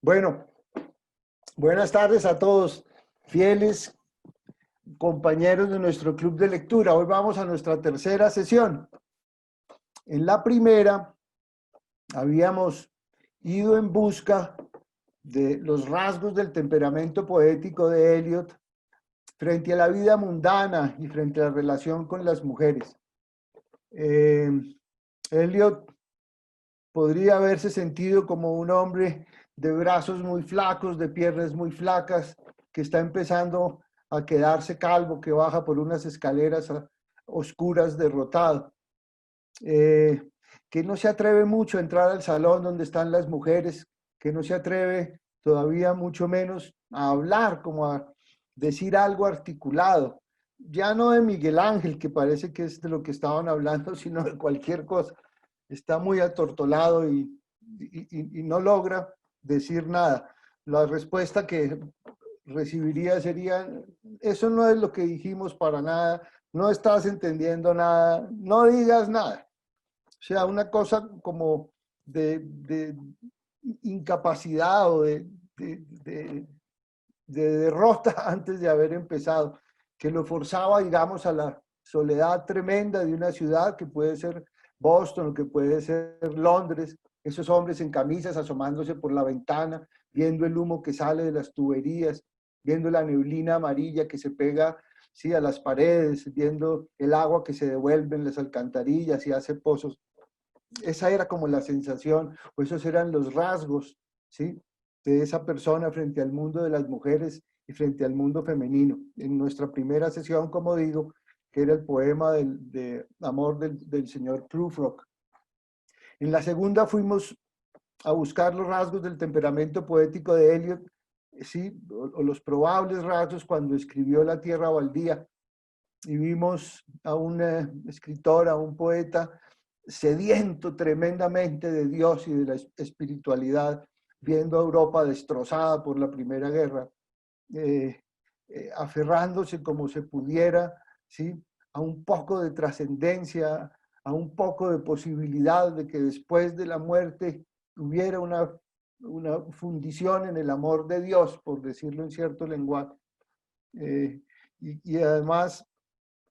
Bueno, buenas tardes a todos, fieles compañeros de nuestro club de lectura. Hoy vamos a nuestra tercera sesión. En la primera habíamos ido en busca de los rasgos del temperamento poético de Eliot frente a la vida mundana y frente a la relación con las mujeres. Eliot podría haberse sentido como un hombre de brazos muy flacos, de piernas muy flacas, que está empezando a quedarse calvo, que baja por unas escaleras oscuras derrotado, que no se atreve mucho a entrar al salón donde están las mujeres, que no se atreve todavía mucho menos a hablar, como a decir algo articulado, ya no de Miguel Ángel, que parece que es de lo que estaban hablando, sino de cualquier cosa. Está muy atortolado y no logra decir nada. La respuesta que recibiría sería: eso no es lo que dijimos para nada, no estás entendiendo nada, no digas nada. O sea, una cosa como de incapacidad o de derrota antes de haber empezado, que lo forzaba, digamos, a la soledad tremenda de una ciudad que puede ser Boston, que puede ser Londres, esos hombres en camisas asomándose por la ventana, viendo el humo que sale de las tuberías, viendo la neblina amarilla que se pega, sí, a las paredes, viendo el agua que se devuelve en las alcantarillas y hace pozos. Esa era como la sensación, o esos eran los rasgos, ¿sí?, de esa persona frente al mundo de las mujeres y frente al mundo femenino. En nuestra primera sesión, como digo, que era el poema de amor del señor Prufrock. En la segunda fuimos a buscar los rasgos del temperamento poético de Eliot, ¿sí?, o los probables rasgos cuando escribió La Tierra Baldía, y vimos a un escritor, a un poeta sediento tremendamente de Dios y de la espiritualidad, viendo a Europa destrozada por la Primera Guerra, aferrándose como se pudiera, ¿sí?, a un poco de trascendencia, a un poco de posibilidad de que después de la muerte hubiera una fundición en el amor de Dios, por decirlo en cierto lenguaje. Y además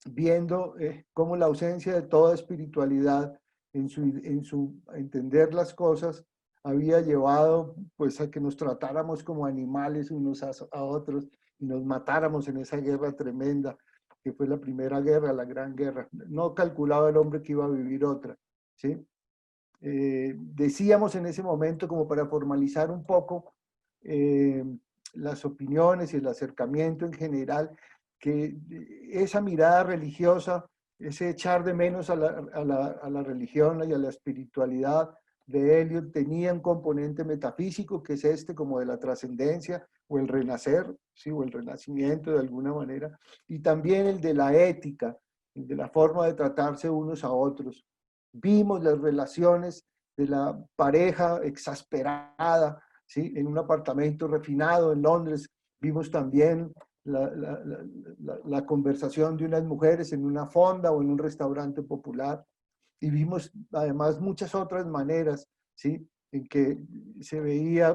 viendo cómo la ausencia de toda espiritualidad en su entender las cosas había llevado pues a que nos tratáramos como animales unos a otros y nos matáramos en esa guerra tremenda que fue la Primera Guerra, la Gran Guerra. No calculaba el hombre que iba a vivir otra, ¿sí? Decíamos en ese momento, como para formalizar un poco las opiniones y el acercamiento en general, que esa mirada religiosa, ese echar de menos a la religión y a la espiritualidad de Eliot tenía un componente metafísico, que es este como de la trascendencia o el renacer, ¿sí?, o el renacimiento de alguna manera, y también el de la ética, el de la forma de tratarse unos a otros. Vimos las relaciones de la pareja exasperada, ¿sí?, en un apartamento refinado en Londres. Vimos también la conversación de unas mujeres en una fonda o en un restaurante popular. Y vimos además muchas otras maneras, ¿sí?, en que se veía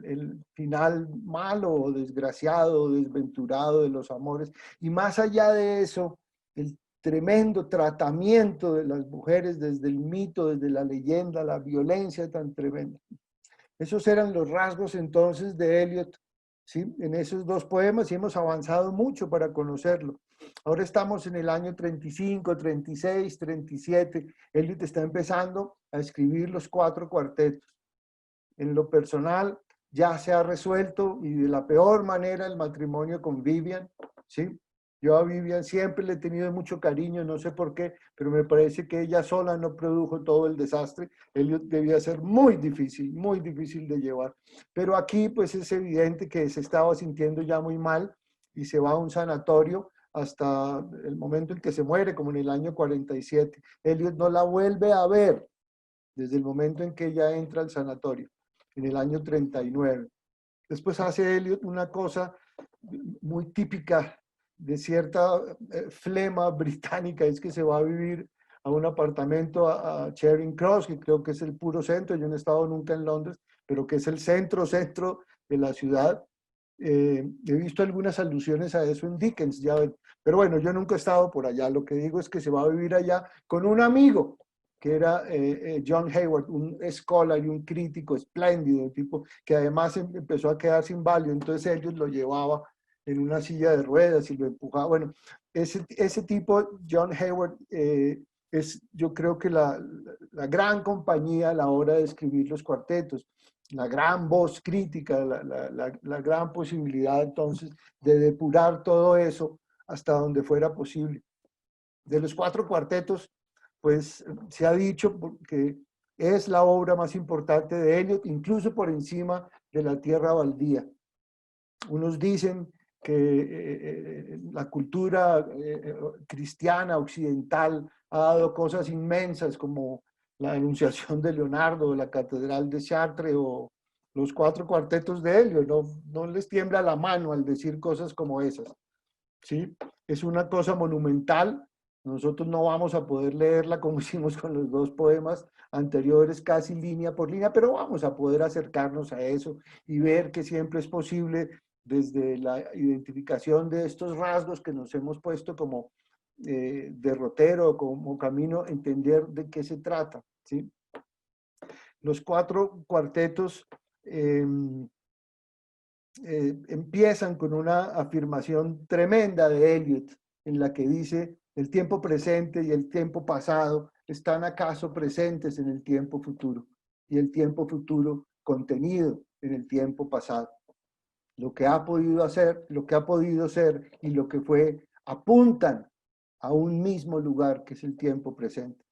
el final malo o desgraciado o desventurado de los amores. Y más allá de eso, el tremendo tratamiento de las mujeres desde el mito, desde la leyenda, la violencia tan tremenda. Esos eran los rasgos entonces de Eliot, ¿sí?, en esos dos poemas, y hemos avanzado mucho para conocerlo. Ahora estamos en el año 35, 36, 37. Eliot está empezando a escribir los 4 cuartetos. En lo personal, ya se ha resuelto, y de la peor manera, el matrimonio con Vivian, ¿sí? Yo a Vivian siempre le he tenido mucho cariño, no sé por qué, pero me parece que ella sola no produjo todo el desastre. Eliot debía ser muy difícil de llevar. Pero aquí pues es evidente que se estaba sintiendo ya muy mal y se va a un sanatorio hasta el momento en que se muere, como en el año 47. Eliot no la vuelve a ver desde el momento en que ella entra al sanatorio, en el año 39. Después hace Eliot una cosa muy típica de cierta flema británica, es que se va a vivir a un apartamento a Charing Cross, que creo que es el puro centro. Yo no he estado nunca en Londres, pero que es el centro de la ciudad. He visto algunas alusiones a eso en Dickens, ya ven. Pero bueno, yo nunca he estado por allá. Lo que digo es que se va a vivir allá con un amigo, que era John Hayward, un scholar y un crítico espléndido, tipo que además empezó a quedarse inválido. Entonces ellos lo llevaba en una silla de ruedas y lo empujaba. Bueno, ese tipo, John Hayward, es yo creo que la gran compañía a la hora de escribir los cuartetos, la gran voz crítica, la gran posibilidad entonces de depurar todo eso hasta donde fuera posible. De los 4 cuartetos, pues se ha dicho que es la obra más importante de Eliot, incluso por encima de La Tierra Baldía. Unos dicen que la cultura cristiana occidental ha dado cosas inmensas como la Anunciación de Leonardo, la Catedral de Chartres o los 4 cuartetos de Eliot. No les tiembla la mano al decir cosas como esas, ¿sí? Es una cosa monumental. Nosotros no vamos a poder leerla como hicimos con los 2 poemas anteriores, casi línea por línea, pero vamos a poder acercarnos a eso y ver que siempre es posible, desde la identificación de estos rasgos que nos hemos puesto como derrotero, como camino, entender de qué se trata, ¿sí? Los 4 cuartetos empiezan con una afirmación tremenda de Eliot, en la que dice: el tiempo presente y el tiempo pasado están acaso presentes en el tiempo futuro, y el tiempo futuro contenido en el tiempo pasado. Lo que ha podido hacer, lo que ha podido ser y lo que fue apuntan a un mismo lugar, que es el tiempo presente.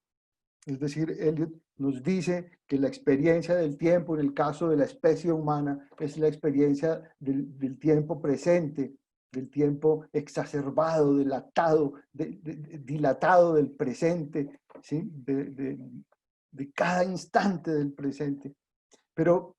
Es decir, Eliot nos dice que la experiencia del tiempo, en el caso de la especie humana, es la experiencia del tiempo presente, del tiempo exacerbado, dilatado del presente, ¿sí? De cada instante del presente. Pero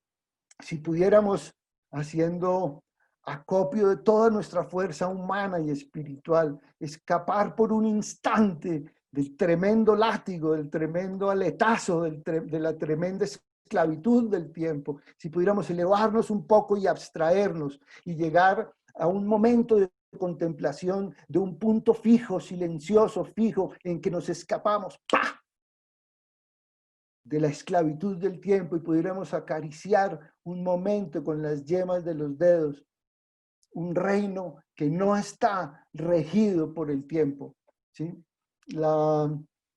si pudiéramos, haciendo acopio de toda nuestra fuerza humana y espiritual, escapar por un instante del tremendo látigo, del tremendo aletazo, de la tremenda esclavitud del tiempo, si pudiéramos elevarnos un poco y abstraernos y llegar a un momento de contemplación, de un punto fijo, silencioso, fijo, en que nos escapamos, ¡pah!, de la esclavitud del tiempo, y pudiéramos acariciar un momento con las yemas de los dedos un reino que no está regido por el tiempo, ¿sí? La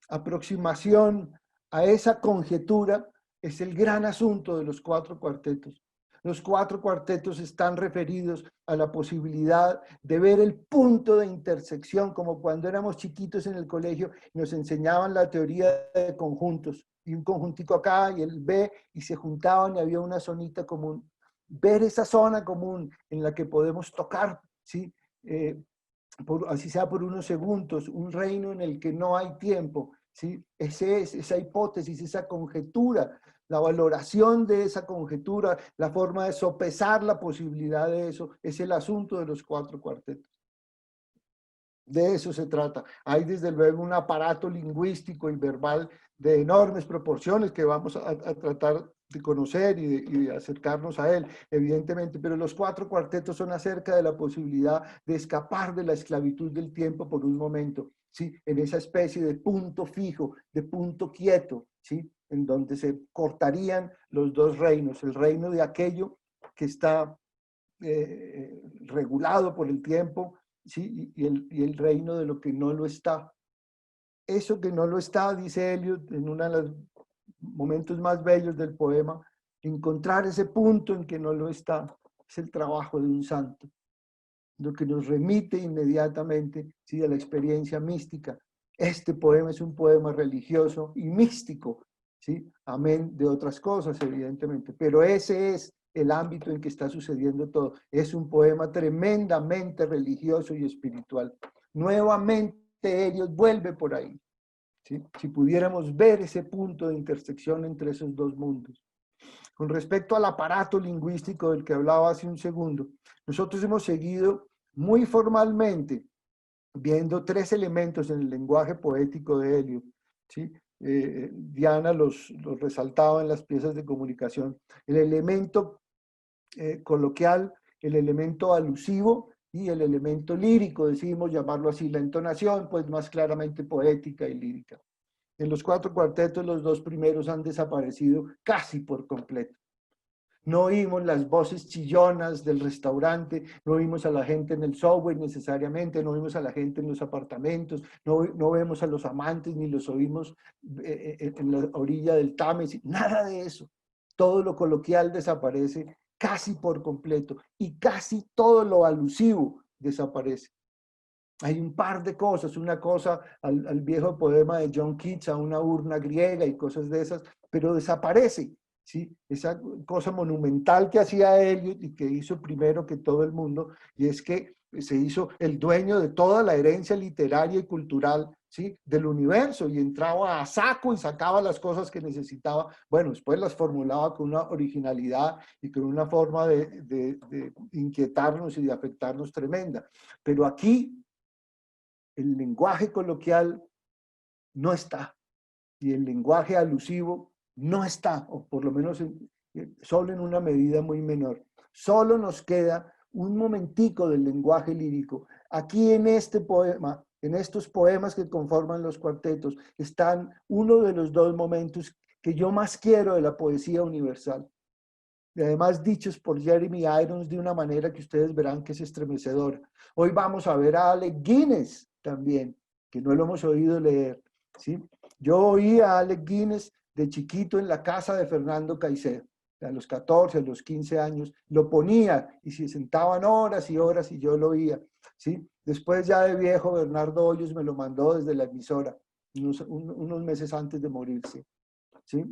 aproximación a esa conjetura es el gran asunto de los 4 cuartetos. Los 4 cuartetos están referidos a la posibilidad de ver el punto de intersección, como cuando éramos chiquitos en el colegio nos enseñaban la teoría de conjuntos, y un conjuntico acá y el B, y se juntaban y había una zonita común. Ver esa zona común en la que podemos tocar, ¿sí? Así sea por unos segundos, un reino en el que no hay tiempo, ¿sí? Esa hipótesis, esa conjetura, la valoración de esa conjetura, la forma de sopesar la posibilidad de eso, es el asunto de los 4 cuartetos. De eso se trata. Hay desde luego un aparato lingüístico y verbal de enormes proporciones que vamos a tratar de conocer y de acercarnos a él, evidentemente, pero los 4 cuartetos son acerca de la posibilidad de escapar de la esclavitud del tiempo por un momento, ¿sí? En esa especie de punto fijo, de punto quieto, ¿sí? En donde se cortarían los 2 reinos, el reino de aquello que está regulado por el tiempo, ¿sí? Y el reino de lo que no lo está. Eso que no lo está, dice Eliot en uno de los momentos más bellos del poema, encontrar ese punto en que no lo está, es el trabajo de un santo, lo que nos remite inmediatamente, ¿sí?, a la experiencia mística. Este poema es un poema religioso y místico, ¿sí? Amén de otras cosas, evidentemente, pero ese es el ámbito en que está sucediendo todo. Es un poema tremendamente religioso y espiritual. Nuevamente Eliot vuelve por ahí, ¿sí? Si pudiéramos ver ese punto de intersección entre esos 2 mundos. Con respecto al aparato lingüístico del que hablaba hace un segundo, nosotros hemos seguido muy formalmente viendo 3 elementos en el lenguaje poético de Eliot. ¿sí? Diana los resaltaba en las piezas de comunicación. El elemento coloquial, el elemento alusivo y el elemento lírico, decimos llamarlo así, la entonación, pues más claramente poética y lírica. En los 4 cuartetos, los 2 primeros han desaparecido casi por completo. No oímos las voces chillonas del restaurante, no oímos a la gente en el subway necesariamente, no oímos a la gente en los apartamentos, no vemos a los amantes ni los oímos en la orilla del Támesis, nada de eso. Todo lo coloquial desaparece casi por completo y casi todo lo alusivo desaparece. Hay un par de cosas, una cosa al viejo poema de John Keats, a una urna griega y cosas de esas, pero desaparece. ¿Sí? Esa cosa monumental que hacía Eliot y que hizo primero que todo el mundo, y es que se hizo el dueño de toda la herencia literaria y cultural, ¿sí? Del universo, y entraba a saco y sacaba las cosas que necesitaba. Bueno, después las formulaba con una originalidad y con una forma de inquietarnos y de afectarnos tremenda. Pero aquí el lenguaje coloquial no está, y el lenguaje alusivo no está, o por lo menos solo en una medida muy menor. Solo nos queda un momentico del lenguaje lírico. Aquí en este poema, en estos poemas que conforman los cuartetos, están uno de los 2 momentos que yo más quiero de la poesía universal. Y además dichos por Jeremy Irons de una manera que ustedes verán que es estremecedora. Hoy vamos a ver a Alec Guinness también, que no lo hemos oído leer, ¿sí? Yo oí a Alec Guinness de chiquito en la casa de Fernando Caicedo, a los 14, a los 15 años, lo ponía y se sentaban horas y horas y yo lo oía, ¿sí? Después ya de viejo, Bernardo Hoyos me lo mandó desde la emisora, unos meses antes de morirse, ¿sí?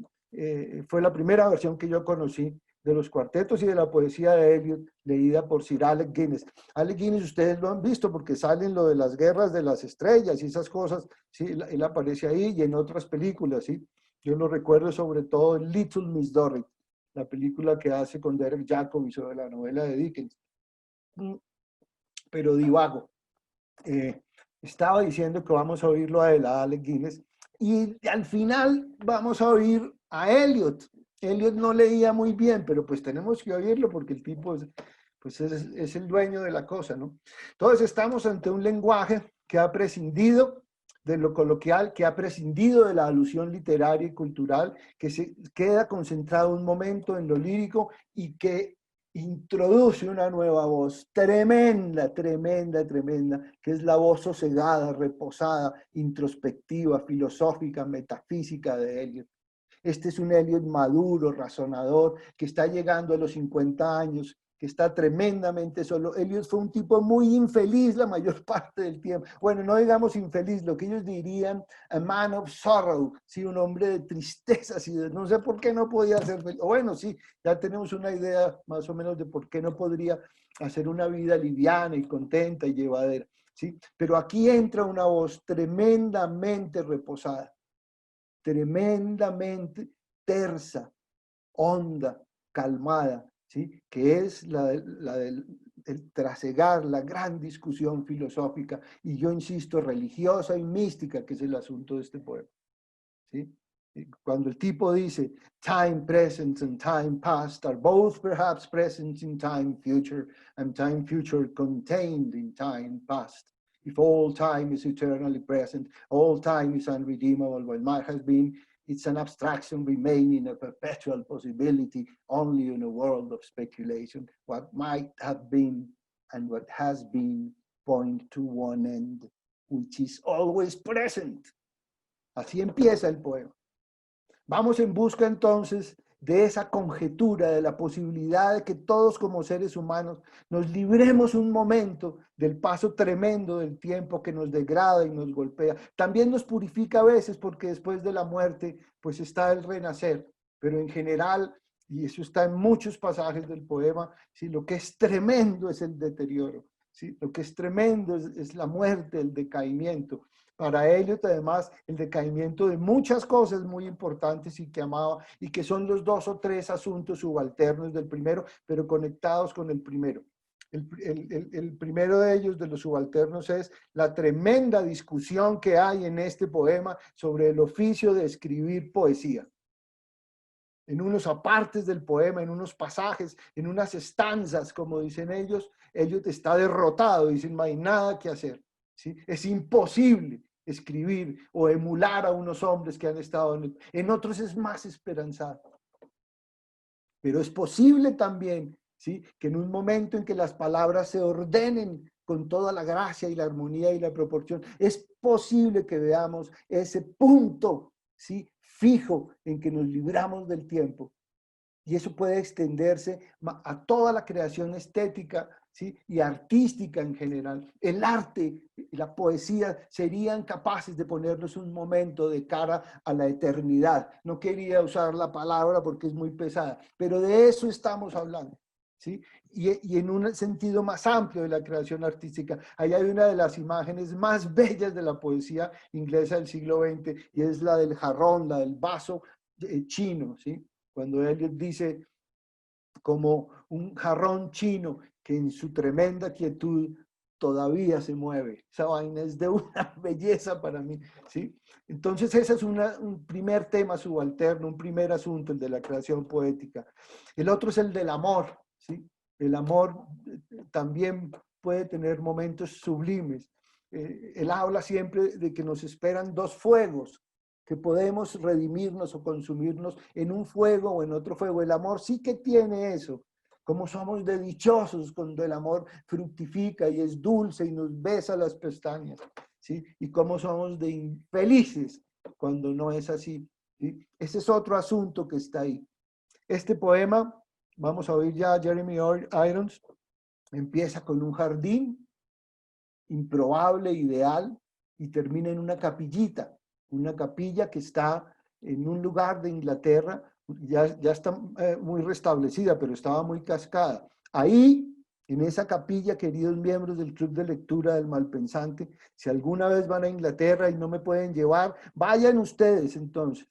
Fue la primera versión que yo conocí de los cuartetos y de la poesía de Eliot, leída por Sir Alec Guinness. Alec Guinness ustedes lo han visto porque salen lo de las guerras de las estrellas y esas cosas, ¿sí? Él aparece ahí y en otras películas, ¿sí? Yo lo recuerdo sobre todo en Little Miss Dorrit, la película que hace con Derek Jacobi sobre la novela de Dickens. Pero divago. Estaba diciendo que vamos a oírlo a él, a Alec Guinness, y al final vamos a oír a Eliot. Eliot no leía muy bien, pero pues tenemos que oírlo porque el tipo pues es el dueño de la cosa, ¿no? Entonces estamos ante un lenguaje que ha prescindido de lo coloquial, que ha prescindido de la alusión literaria y cultural, que se queda concentrado un momento en lo lírico y que introduce una nueva voz tremenda, tremenda, tremenda, que es la voz sosegada, reposada, introspectiva, filosófica, metafísica de Eliot. Este es un Eliot maduro, razonador, que está llegando a los 50 años, que está tremendamente solo. Eliot fue un tipo muy infeliz la mayor parte del tiempo. Bueno, no digamos infeliz, lo que ellos dirían a man of sorrow, ¿sí? Un hombre de tristezas y de no sé por qué no podía ser feliz. Bueno, sí, ya tenemos una idea más o menos de por qué no podría hacer una vida liviana y contenta y llevadera, ¿sí? Pero aquí entra una voz tremendamente reposada, tremendamente tersa, honda, calmada, ¿sí? Que es la del el trasegar la gran discusión filosófica y yo insisto, religiosa y mística, que es el asunto de este poema, ¿sí? Cuando el tipo dice, time present and time past are both perhaps present in time future, and time future contained in time past. If all time is eternally present, all time is unredeemable, what might have been, it's an abstraction remaining a perpetual possibility only in a world of speculation. What might have been and what has been point to one end, which is always present. Así empieza el poema. Vamos en busca entonces de esa conjetura, de la posibilidad de que todos como seres humanos nos libremos un momento del paso tremendo del tiempo que nos degrada y nos golpea. También nos purifica a veces porque después de la muerte pues está el renacer, pero en general, y eso está en muchos pasajes del poema, ¿sí? Lo que es tremendo es el deterioro, ¿sí? Lo que es tremendo es la muerte, el decaimiento. Para Eliot, además, el decaimiento de muchas cosas muy importantes y que amaba, y que son los 2 o 3 asuntos subalternos del primero, pero conectados con el primero. El primero de ellos, de los subalternos, es la tremenda discusión que hay en este poema sobre el oficio de escribir poesía. En unos apartes del poema, en unos pasajes, en unas estanzas, como dicen ellos está derrotado, dicen, no hay nada que hacer, ¿sí? Es imposible escribir o emular a unos hombres que han estado en otros es más esperanzado. Pero es posible también, ¿sí?, que en un momento en que las palabras se ordenen con toda la gracia y la armonía y la proporción, es posible que veamos ese punto, ¿sí?, fijo en que nos libramos del tiempo. Y eso puede extenderse a toda la creación estética, ¿sí?, y artística en general. El arte y la poesía serían capaces de ponernos un momento de cara a la eternidad. No quería usar la palabra porque es muy pesada, pero de eso estamos hablando, ¿sí? Y en un sentido más amplio de la creación artística. Ahí hay una de las imágenes más bellas de la poesía inglesa del siglo XX, y es la del jarrón, la del vaso chino, ¿sí? Cuando Eliot dice, como un jarrón chino que en su tremenda quietud todavía se mueve. Esa vaina es de una belleza para mí, ¿sí? Entonces ese es un primer tema subalterno, un primer asunto, el de la creación poética. El otro es el del amor, ¿sí? El amor también puede tener momentos sublimes. Él habla siempre de que nos esperan dos fuegos, que podemos redimirnos o consumirnos en un fuego o en otro fuego. El amor sí que tiene eso. Como somos de dichosos cuando el amor fructifica y es dulce y nos besa las pestañas, ¿sí? Y cómo somos de infelices cuando no es así, ¿sí? Ese es otro asunto que está ahí. Este poema, vamos a oír ya a Jeremy Irons, empieza con un jardín improbable, ideal, y termina en una capilla que está en un lugar de Inglaterra, ya está muy restablecida, pero estaba muy cascada. Ahí, en esa capilla, queridos miembros del Club de Lectura del Malpensante, si alguna vez van a Inglaterra y no me pueden llevar, vayan ustedes entonces,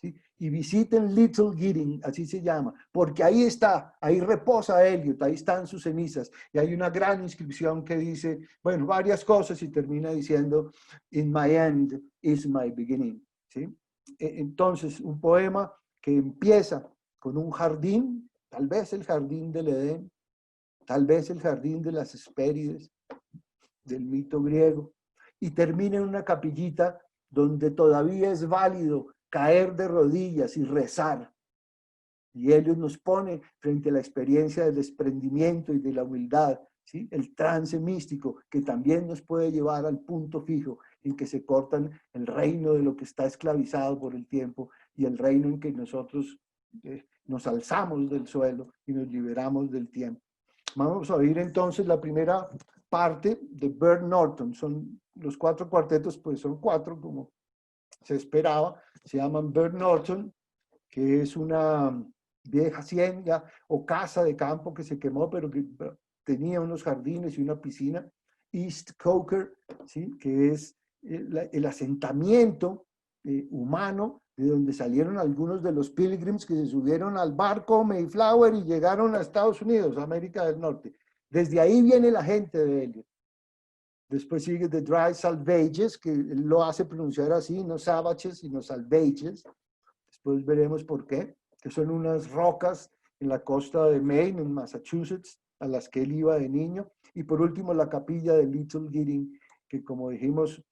¿sí?, y visiten Little Gidding, así se llama, porque ahí está, ahí reposa Eliot, ahí están sus cenizas, y hay una gran inscripción que dice, bueno, varias cosas, y termina diciendo, "In my end is my beginning", ¿sí? Entonces, un poema que empieza con un jardín, tal vez el jardín del Edén, tal vez el jardín de las Hespérides, del mito griego, y termina en una capillita donde todavía es válido caer de rodillas y rezar. Y Eliot nos pone frente a la experiencia del desprendimiento y de la humildad, ¿sí?, el trance místico que también nos puede llevar al punto fijo en que se cortan el reino de lo que está esclavizado por el tiempo y el reino en que nosotros nos alzamos del suelo y nos liberamos del tiempo. Vamos a oír entonces la primera parte de Bert Norton. Son los 4 cuartetos, pues son 4 como se esperaba. Se llaman Bert Norton, que es una vieja hacienda o casa de campo que se quemó, pero que tenía unos jardines y una piscina. East Coker, ¿sí?, que es el asentamiento humano de donde salieron algunos de los pilgrims que se subieron al barco Mayflower y llegaron a Estados Unidos, América del Norte. Desde ahí viene la gente de Eliot. Después sigue The Dry Salvages, que él lo hace pronunciar así, no Savages, sino Salvages. Después veremos por qué, que son unas rocas en la costa de Maine, en Massachusetts, a las que él iba de niño. Y por último, la capilla de Little Gidding, que como dijimos,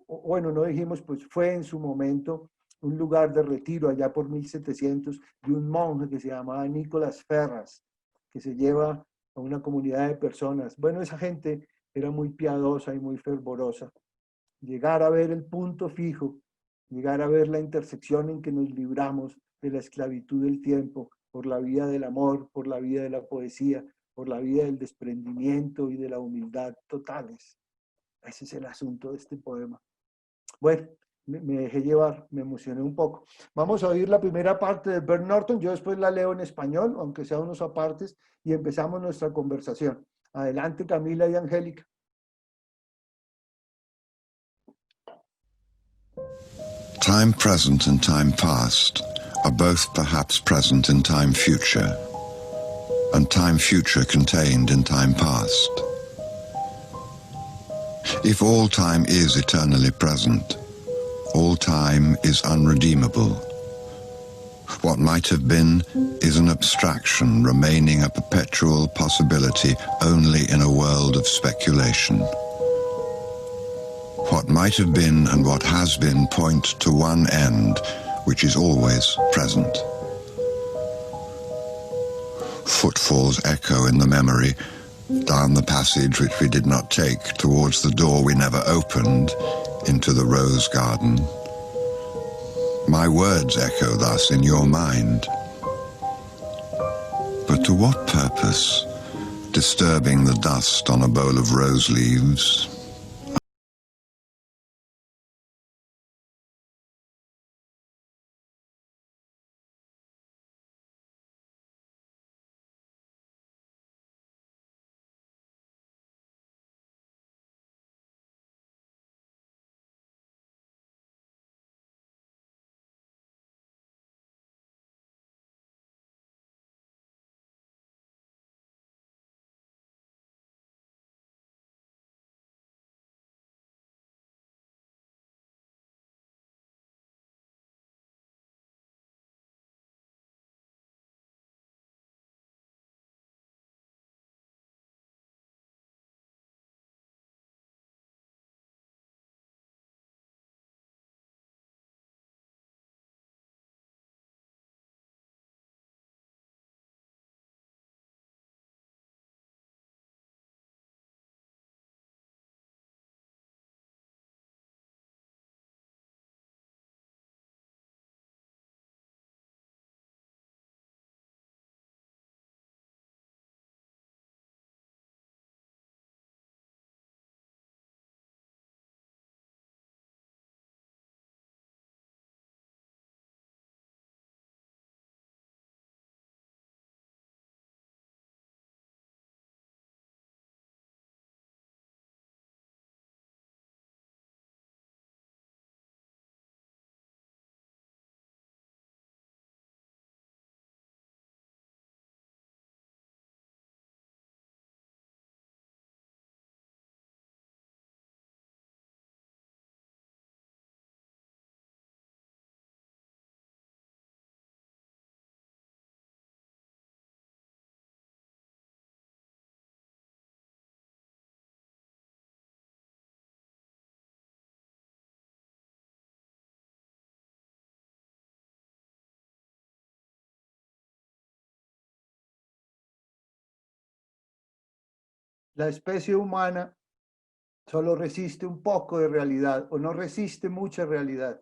bueno, no dijimos, pues fue en su momento un lugar de retiro allá por 1700 de un monje que se llamaba Nicolás Ferras, que se lleva a una comunidad de personas. Bueno, esa gente era muy piadosa y muy fervorosa. Llegar a ver el punto fijo, llegar a ver la intersección en que nos libramos de la esclavitud del tiempo, por la vía del amor, por la vía de la poesía, por la vía del desprendimiento y de la humildad totales. Ese es el asunto de este poema. Bueno, me dejé llevar, me emocioné un poco. Vamos a oír la primera parte de Bert Norton, yo después la leo en español, aunque sea unos apartes, y empezamos nuestra conversación. Adelante, Camila y Angélica. Time present and time past are both perhaps present in time future. and time future contained in time past. If all time is eternally present, all time is unredeemable. What might have been is an abstraction remaining a perpetual possibility only in a world of speculation. What might have been and what has been point to one end, which is always present. Footfalls echo in the memory, down the passage which we did not take, towards the door we never opened, into the rose garden. My words echo thus in your mind. But to what purpose, disturbing the dust on a bowl of rose leaves? La especie humana solo resiste un poco de realidad o no resiste mucha realidad.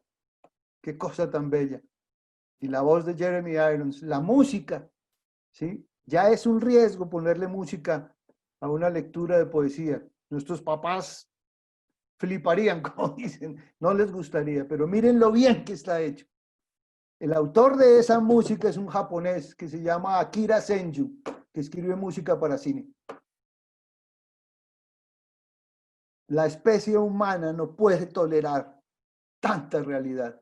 Qué cosa tan bella. Y la voz de Jeremy Irons, la música, ¿sí? Ya es un riesgo ponerle música a una lectura de poesía. Nuestros papás fliparían, como dicen, no les gustaría, pero miren lo bien que está hecho. El autor de esa música es un japonés que se llama Akira Senju, que escribe música para cine. La especie humana no puede tolerar tanta realidad.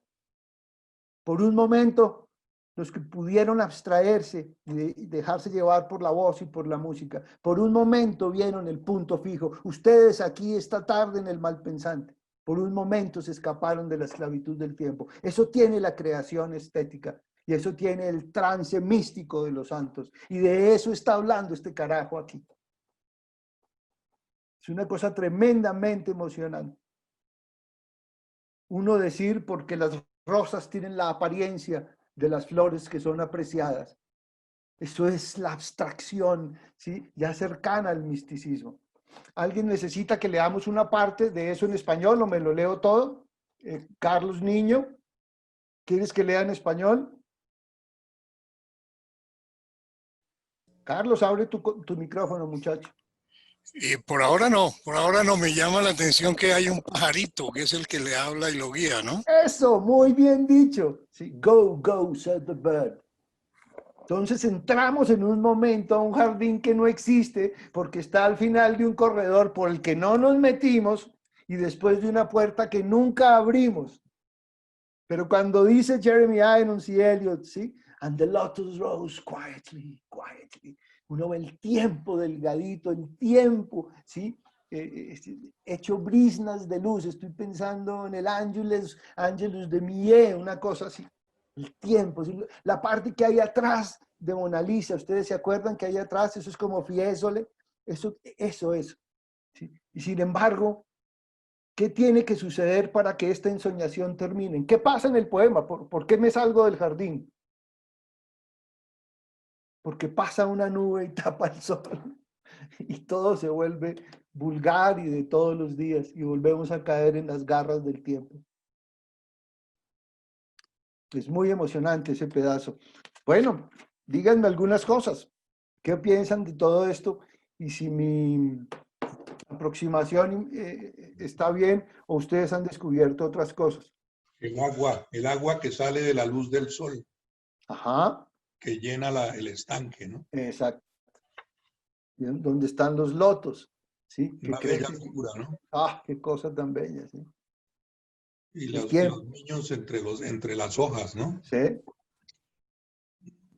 Por un momento, los que pudieron abstraerse y dejarse llevar por la voz y por la música, por un momento vieron el punto fijo. Ustedes aquí esta tarde en el Malpensante, por un momento se escaparon de la esclavitud del tiempo. Eso tiene la creación estética y eso tiene el trance místico de los santos. Y de eso está hablando este carajo aquí. Es una cosa tremendamente emocionante. Uno decir porque las rosas tienen la apariencia de las flores que son apreciadas. Eso es la abstracción, ¿sí? Ya cercana al misticismo. ¿Alguien necesita que leamos una parte de eso en español o me lo leo todo? Carlos Niño, ¿quieres que lea en español? Carlos, abre tu micrófono, muchacho. Por ahora no, me llama la atención que hay un pajarito que es el que le habla y lo guía, ¿no? Eso, muy bien dicho. Sí, go, go, said the bird. Entonces entramos en un momento a un jardín que no existe porque está al final de un corredor por el que no nos metimos y después de una puerta que nunca abrimos. Pero cuando dice Jeremy Irons y Eliot, ¿sí? And the lotus rose quietly, quietly. Uno ve el tiempo delgadito, el tiempo, ¿sí? Hecho brisnas de luz. Estoy pensando en el Angelus de Millet, una cosa así. El tiempo, ¿sí? La parte que hay atrás de Mona Lisa, ¿ustedes se acuerdan que hay atrás? Eso es como Fiesole, eso es. ¿Sí? Y sin embargo, ¿qué tiene que suceder para que esta ensoñación termine? ¿Qué pasa en el poema? ¿Por qué me salgo del jardín? Porque pasa una nube y tapa el sol y todo se vuelve vulgar y de todos los días y volvemos a caer en las garras del tiempo. Es muy emocionante ese pedazo. Bueno, díganme algunas cosas. ¿Qué piensan de todo esto? Y si mi aproximación está bien o ustedes han descubierto otras cosas. El agua que sale de la luz del sol. Ajá. Que llena el estanque, ¿no? Exacto. Donde están los lotos, ¿sí? Una bella figura, ¿no? Ah, qué cosa tan bella, ¿sí? Y los niños entre las hojas, ¿no? Sí.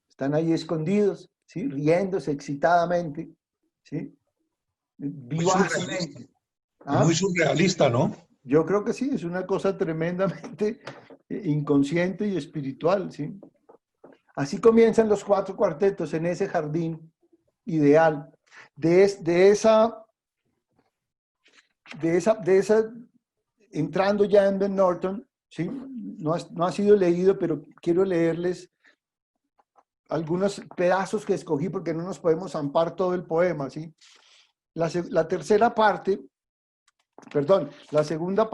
Están ahí escondidos, ¿sí? Riéndose excitadamente, ¿sí? Vivazmente. ¿Ah? Muy surrealista, ¿no? Yo creo que sí, es una cosa tremendamente inconsciente y espiritual, ¿sí? Así comienzan los 4 cuartetos en ese jardín ideal. De esa, entrando ya en Ben Norton, ¿sí? No ha sido leído, pero quiero leerles algunos pedazos que escogí porque no nos podemos zampar todo el poema, ¿sí? La tercera parte, perdón, la segunda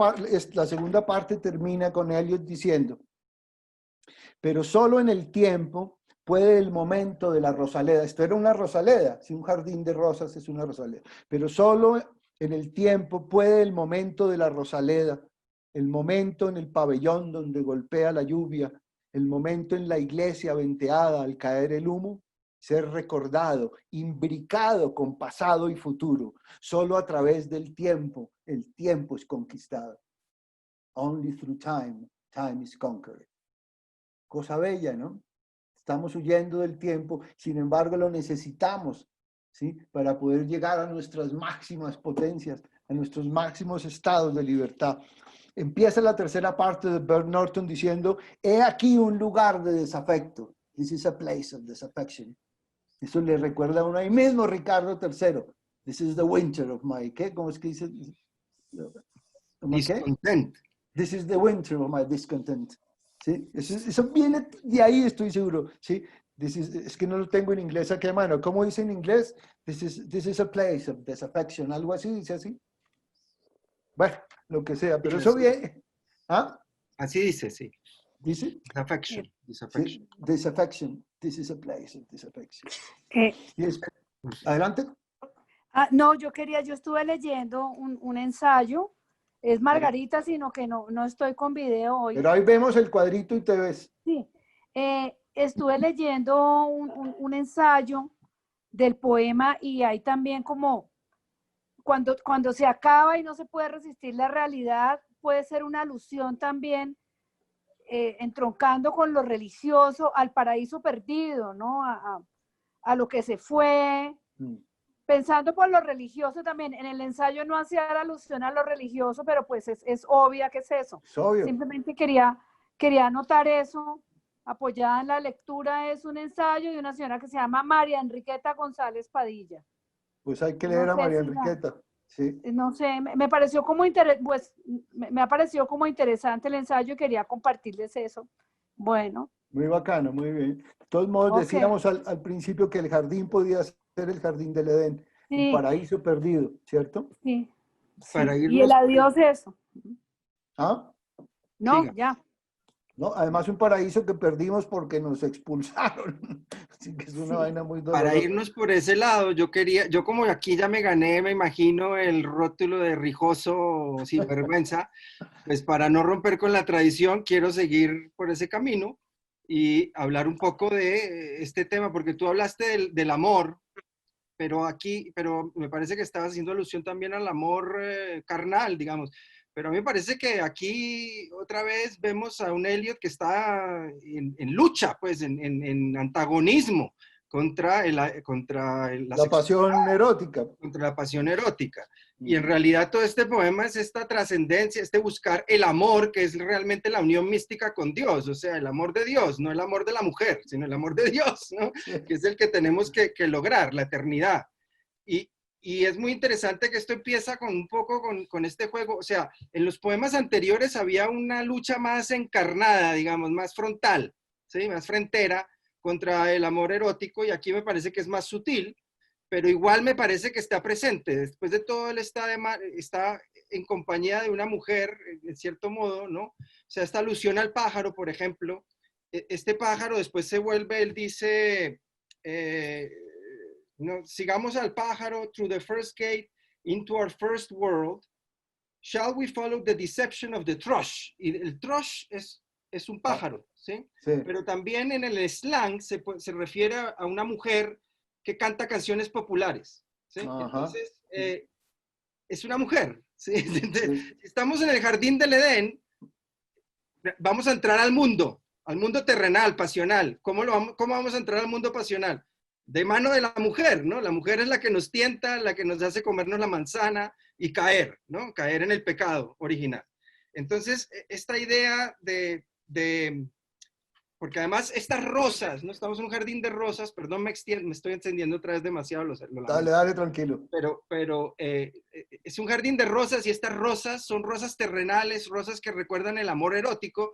parte termina con Eliot diciendo: pero solo en el tiempo puede el momento de la rosaleda. Esto era una rosaleda, si un jardín de rosas es una rosaleda, pero solo en el tiempo puede el momento de la rosaleda, el momento en el pabellón donde golpea la lluvia, el momento en la iglesia venteada al caer el humo, ser recordado, imbricado con pasado y futuro. Solo a través del tiempo, el tiempo es conquistado. Only through time, time is conquered. Cosa bella, ¿no? Estamos huyendo del tiempo, sin embargo lo necesitamos, ¿sí? Para poder llegar a nuestras máximas potencias, a nuestros máximos estados de libertad. Empieza la tercera parte de Bert Norton diciendo: he aquí un lugar de desafecto. This is a place of disaffection. Eso le recuerda a uno ahí mismo, Ricardo III. This is the winter of my, ¿qué? ¿Cómo es que dice? Discontent. This is the winter of my discontent. ¿Sí? Eso viene de ahí, estoy seguro. ¿Sí? Es que no lo tengo en inglés aquí a mano. ¿Cómo dice en inglés? This is a place of disaffection. Algo así, dice así. Bueno, lo que sea, pero eso viene. ¿Ah? Así dice, sí. ¿Dice? Disaffection. Sí, disaffection. This is a place of disaffection. Adelante. No, yo estuve leyendo un ensayo. Es Margarita, sino que no estoy con video hoy. Pero ahí vemos el cuadrito y te ves. Sí. Estuve leyendo un ensayo del poema y hay también como cuando se acaba y no se puede resistir la realidad, puede ser una alusión también, entroncando con lo religioso, al paraíso perdido, ¿no? A lo que se fue. Pensando por lo religioso también, en el ensayo no hacía alusión a lo religioso, pero pues es obvia que es eso. Es obvio. Simplemente quería anotar eso, apoyada en la lectura. Es un ensayo de una señora que se llama María Enriqueta González Padilla. Pues hay que leer a María Enriqueta. Sí. No sé, me pareció como me ha parecido como interesante el ensayo y quería compartirles eso. Bueno. Muy bacano, muy bien. De todos modos, decíamos al principio que el jardín podía ser el jardín del Edén, sí. El paraíso perdido, ¿cierto? Sí. Y el adiós eso. ¿Ah? No, Siga. ya. No, además un paraíso que perdimos porque nos expulsaron. Así que es una vaina muy dolorosa. Para irnos por ese lado, yo como aquí ya me gané, me imagino el rótulo de rijoso sin vergüenza, pues para no romper con la tradición, quiero seguir por ese camino y hablar un poco de este tema, porque tú hablaste del amor, pero me parece que estabas haciendo alusión también al amor carnal, digamos. Pero a mí me parece que aquí otra vez vemos a un Eliot que está en lucha, pues en antagonismo contra La pasión erótica. contra la pasión erótica. Y en realidad todo este poema es esta trascendencia, este buscar el amor, que es realmente la unión mística con Dios, o sea, el amor de Dios, no el amor de la mujer, sino el amor de Dios, ¿no? Que es el que tenemos que lograr, la eternidad. Y es muy interesante que esto empieza con un poco con este juego, o sea, en los poemas anteriores había una lucha más encarnada, digamos, más frontal, ¿sí? Más frentera contra el amor erótico, y aquí me parece que es más sutil, pero igual me parece que está presente. Después de todo, él está en compañía de una mujer, en cierto modo, ¿no? O sea, esta alusión al pájaro, por ejemplo, este pájaro después se vuelve, él dice, no, sigamos al pájaro through the first gate into our first world. Shall we follow the deception of the thrush? Y el thrush es un pájaro, ¿sí? Sí. Pero también en el slang se refiere a una mujer que canta canciones populares, ¿sí? Entonces, es una mujer, ¿sí? Si estamos en el jardín del Edén, vamos a entrar al mundo terrenal, pasional. ¿Cómo vamos a entrar al mundo pasional? De mano de la mujer, ¿no? La mujer es la que nos tienta, la que nos hace comernos la manzana y caer, ¿no? Caer en el pecado original. Entonces, esta idea porque además estas rosas, ¿no? Estamos en un jardín de rosas, perdón, me estoy extendiendo otra vez demasiado. Dale, tranquilo. Pero es un jardín de rosas y estas rosas son rosas terrenales, rosas que recuerdan el amor erótico,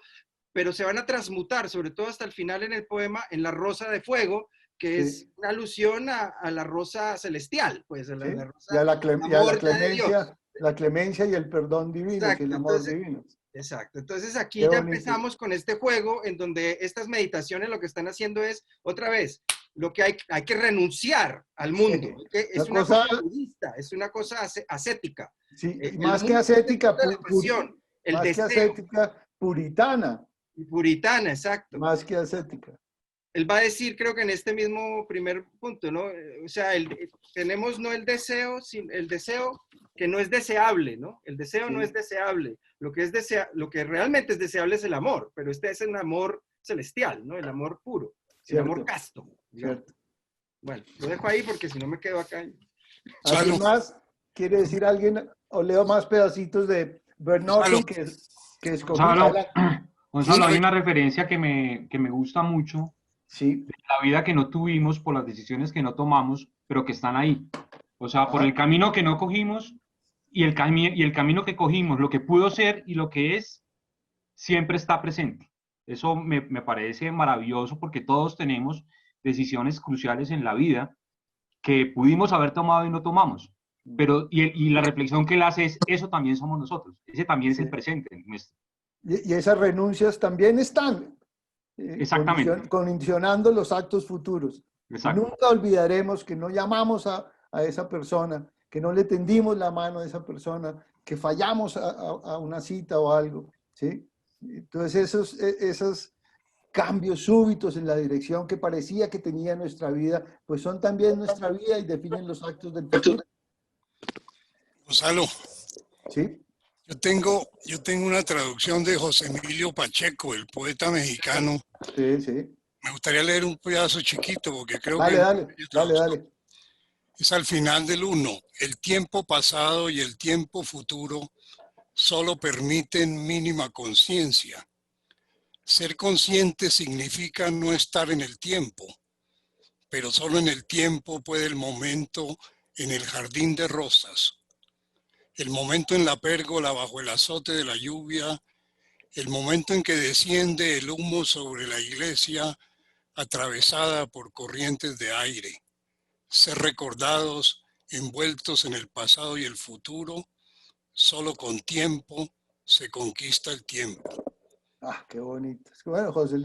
pero se van a transmutar, sobre todo hasta el final en el poema, en la rosa de fuego, que es una alusión a la rosa celestial, pues, a la rosa, y a la clemencia, la clemencia y el perdón divino, exacto, que es el amor divino. Exacto, entonces aquí ya empezamos con este juego en donde estas meditaciones lo que están haciendo es, otra vez, lo que hay que renunciar al mundo, es una cosa budista, es una cosa ascética. Sí, más que ascética, el más deseo. Que ascética, puritana. Puritana, exacto. Más que ascética. Él va a decir, creo que en este mismo primer punto, ¿no? O sea, tenemos no el deseo, sino el deseo que no es deseable, ¿no? El deseo no es deseable. Lo que realmente es deseable es el amor, pero este es el amor celestial, ¿no? El amor puro, el amor casto. Cierto. Bueno, lo dejo ahí porque si no me quedo acá. ¿Alguien más quiere decir alguien? O leo más pedacitos de Bernard que escogí. Gonzalo, hay una referencia que me gusta mucho. Sí. De la vida que no tuvimos por las decisiones que no tomamos, pero que están ahí. O sea, por el camino que no cogimos y el camino que cogimos, lo que pudo ser y lo que es, siempre está presente. Eso me parece maravilloso porque todos tenemos decisiones cruciales en la vida que pudimos haber tomado y no tomamos. Pero, y la reflexión que él hace es, eso también somos nosotros. Ese también es el presente nuestro. Y esas renuncias también están. Exactamente. Condicionando los actos futuros. Exacto. Nunca olvidaremos que no llamamos a esa persona, que no le tendimos la mano a esa persona, que fallamos a una cita o algo, ¿sí? Entonces esos cambios súbitos en la dirección que parecía que tenía nuestra vida, pues son también nuestra vida y definen los actos del futuro. Gonzalo. ¿Sí? Yo tengo una traducción de José Emilio Pacheco, el poeta mexicano. Sí, sí. Me gustaría leer un pedazo chiquito porque creo Dale. Es al final del 1. El tiempo pasado y el tiempo futuro solo permiten mínima conciencia. Ser consciente significa no estar en el tiempo, pero solo en el tiempo puede el momento en el jardín de rosas. El momento en la pérgola bajo el azote de la lluvia, el momento en que desciende el humo sobre la iglesia atravesada por corrientes de aire. Ser recordados, envueltos en el pasado y el futuro, solo con tiempo se conquista el tiempo. Ah, qué bonito. Bueno, José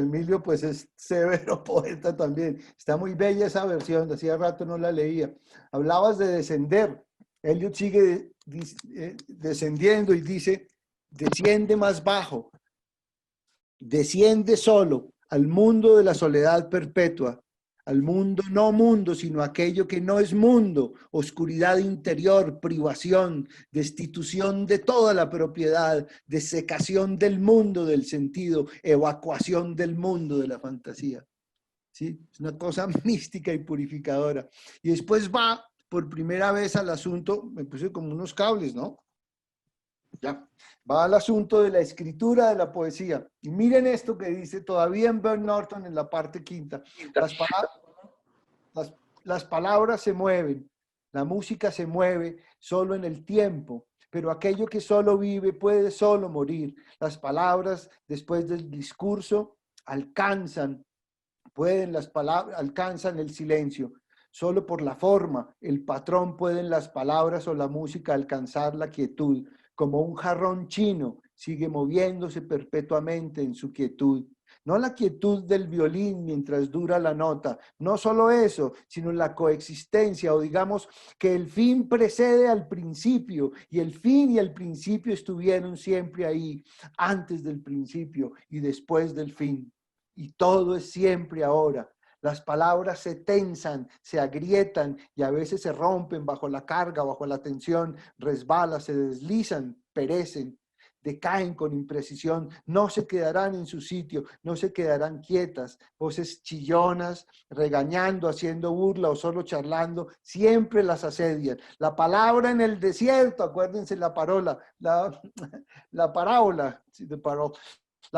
Emilio pues es severo poeta también. Está muy bella esa versión, hacía rato no la leía. Hablabas de descender. Eliot sigue descendiendo y dice, desciende más bajo, desciende solo al mundo de la soledad perpetua, al mundo no mundo, sino aquello que no es mundo, oscuridad interior, privación, destitución de toda la propiedad, desecación del mundo del sentido, evacuación del mundo de la fantasía. ¿Sí? Es una cosa mística y purificadora. Y después va por primera vez al asunto, me puse como unos cables, ¿no? Ya, va al asunto de la escritura de la poesía. Y miren esto que dice todavía en Burnt Norton en la parte quinta. Las palabras se mueven, la música se mueve solo en el tiempo, pero aquello que solo vive puede solo morir. Las palabras después del discurso alcanzan el silencio. Solo por la forma, el patrón pueden las palabras o la música alcanzar la quietud. Como un jarrón chino, sigue moviéndose perpetuamente en su quietud. No la quietud del violín mientras dura la nota, no solo eso, sino la coexistencia, o digamos que el fin precede al principio, y el fin y el principio estuvieron siempre ahí, antes del principio y después del fin. Y todo es siempre ahora. Las palabras se tensan, se agrietan y a veces se rompen bajo la carga, bajo la tensión, resbalan, se deslizan, perecen, decaen con imprecisión, no se quedarán en su sitio, no se quedarán quietas, voces chillonas, regañando, haciendo burla o solo charlando, siempre las asedian. La palabra en el desierto, acuérdense la parábola, la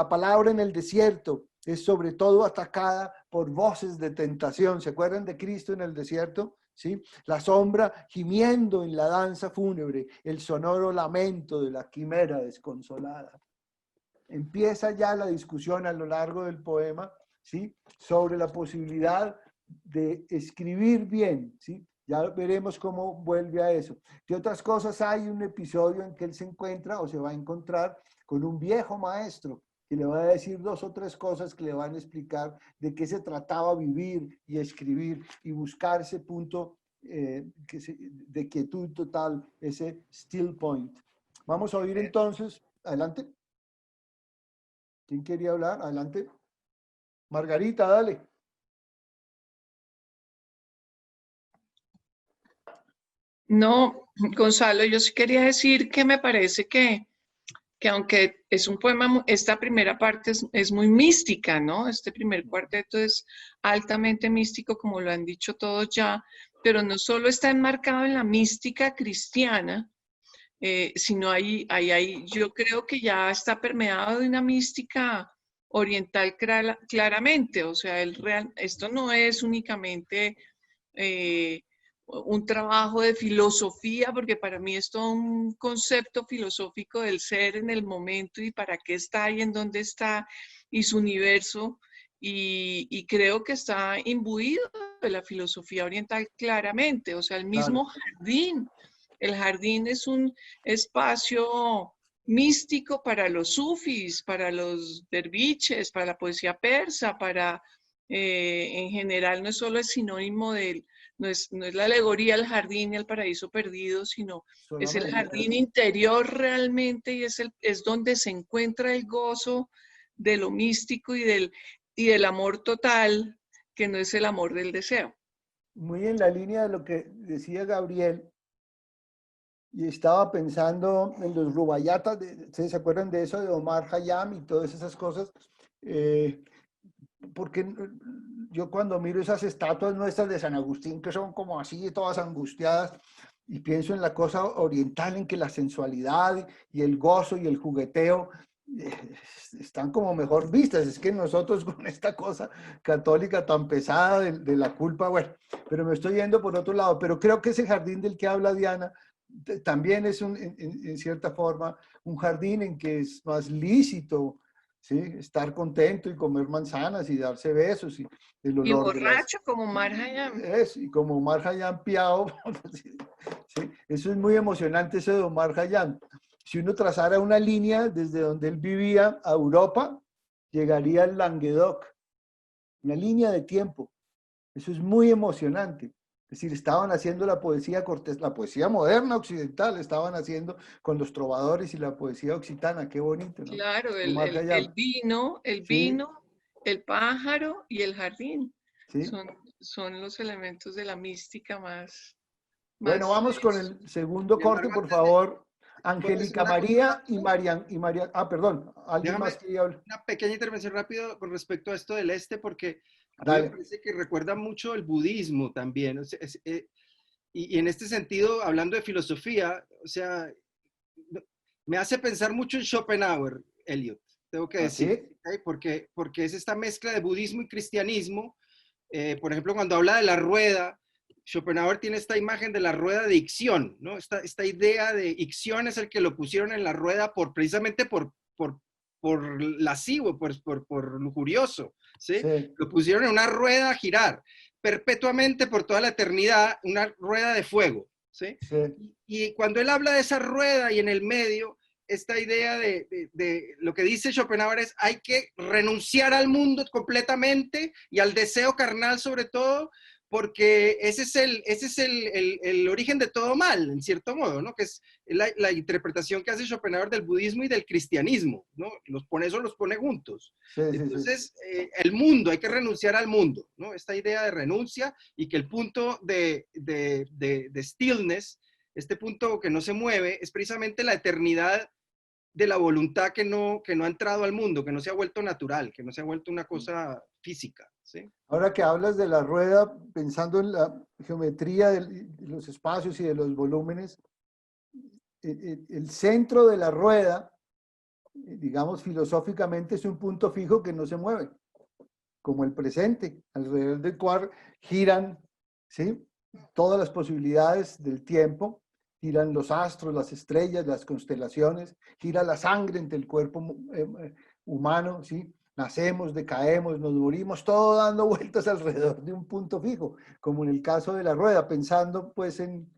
palabra en el desierto es sobre todo atacada por voces de tentación. ¿Se acuerdan de Cristo en el desierto? ¿Sí? La sombra gimiendo en la danza fúnebre, el sonoro lamento de la quimera desconsolada. Empieza ya la discusión a lo largo del poema, ¿sí? Sobre la posibilidad de escribir bien, ¿sí? Ya veremos cómo vuelve a eso. ¿Qué otras cosas hay? Un episodio en que él se encuentra o se va a encontrar con un viejo maestro que le va a decir 2 o 3 cosas que le van a explicar de qué se trataba vivir y escribir y buscar ese punto de quietud total, ese still point. Vamos a oír entonces, adelante. ¿Quién quería hablar? Adelante. Margarita, dale. No, Gonzalo, yo sí quería decir que me parece que aunque es un poema, esta primera parte es muy mística, ¿no? Este primer cuarteto es altamente místico, como lo han dicho todos ya, pero no solo está enmarcado en la mística cristiana, sino yo creo que ya está permeado de una mística oriental claramente, o sea, esto no es únicamente un trabajo de filosofía, porque para mí es todo un concepto filosófico del ser en el momento y para qué está y en dónde está y su universo, y creo que está imbuido de la filosofía oriental claramente, o sea, el mismo jardín. El jardín es un espacio místico para los sufis, para los derviches, para la poesía persa, en general no solo es sinónimo no es la alegoría al jardín y al paraíso perdido, sino es el jardín interior realmente y es donde se encuentra el gozo de lo místico y del amor total, que no es el amor del deseo. Muy en la línea de lo que decía Gabriel, y estaba pensando en los rubayatas, ¿ustedes se acuerdan de eso, de Omar Khayyam y todas esas cosas? Porque yo cuando miro esas estatuas nuestras de San Agustín, que son como así, todas angustiadas, y pienso en la cosa oriental, en que la sensualidad y el gozo y el jugueteo están como mejor vistas. Es que nosotros con esta cosa católica tan pesada de la culpa, bueno, pero me estoy yendo por otro lado. Pero creo que ese jardín del que habla Diana también es en cierta forma un jardín en que es más lícito, ¿sí? Estar contento y comer manzanas y darse besos y el olor y borracho como Omar Khayyam. Y como Omar Khayyam piao. ¿Sí? Eso es muy emocionante, eso de Omar Khayyam. Si uno trazara una línea desde donde él vivía a Europa, llegaría al Languedoc, una línea de tiempo. Eso es muy emocionante. Es decir, estaban haciendo la poesía cortés, la poesía moderna occidental, estaban haciendo con los trovadores y la poesía occitana. Qué bonito, ¿no? Claro, el vino, el pájaro y el jardín. ¿Sí? Son son los elementos de la mística más... Bueno, vamos con el segundo Sin corte, embargo, por favor. Angélica una cosa María y rápido. María. Ah, perdón, ¿alguien Déjame más quería hablar? una pequeña intervención rápido con respecto a esto del este, porque a mí me Dale. parece que recuerda mucho el budismo también. O sea, y en este sentido, hablando de filosofía, o sea, me hace pensar mucho en Schopenhauer, Elliot, tengo que decir, ¿Así? ¿ok? Porque es esta mezcla de budismo y cristianismo. Por ejemplo, cuando habla de la rueda, Schopenhauer tiene esta imagen de la rueda de Ixión, ¿no? Esta idea de Ixión es el que lo pusieron en la rueda precisamente por lascivo, por lujurioso, ¿sí? Sí, Lo pusieron en una rueda a girar perpetuamente por toda la eternidad, una rueda de fuego, ¿sí? sí. Y cuando él habla de esa rueda y en el medio, esta idea de lo que dice Schopenhauer es hay que renunciar al mundo completamente y al deseo carnal sobre todo, porque ese es el origen de todo mal, en cierto modo, ¿no? Que es la interpretación que hace Schopenhauer del budismo y del cristianismo, ¿no? Eso los pone juntos. Sí, sí, sí. Entonces, el mundo, hay que renunciar al mundo, ¿no? Esta idea de renuncia y que el punto de stillness, este punto que no se mueve, es precisamente la eternidad de la voluntad que no ha entrado al mundo, que no se ha vuelto natural, que no se ha vuelto una cosa física, ¿sí? Ahora que hablas de la rueda, pensando en la geometría de los espacios y de los volúmenes, el centro de la rueda, digamos filosóficamente, es un punto fijo que no se mueve, como el presente, alrededor del cual giran, ¿sí? Todas las posibilidades del tiempo, giran los astros, las estrellas, las constelaciones, gira la sangre entre el cuerpo humano, ¿sí? Nacemos, decaemos, nos morimos, todo dando vueltas alrededor de un punto fijo, como en el caso de la rueda, pensando pues en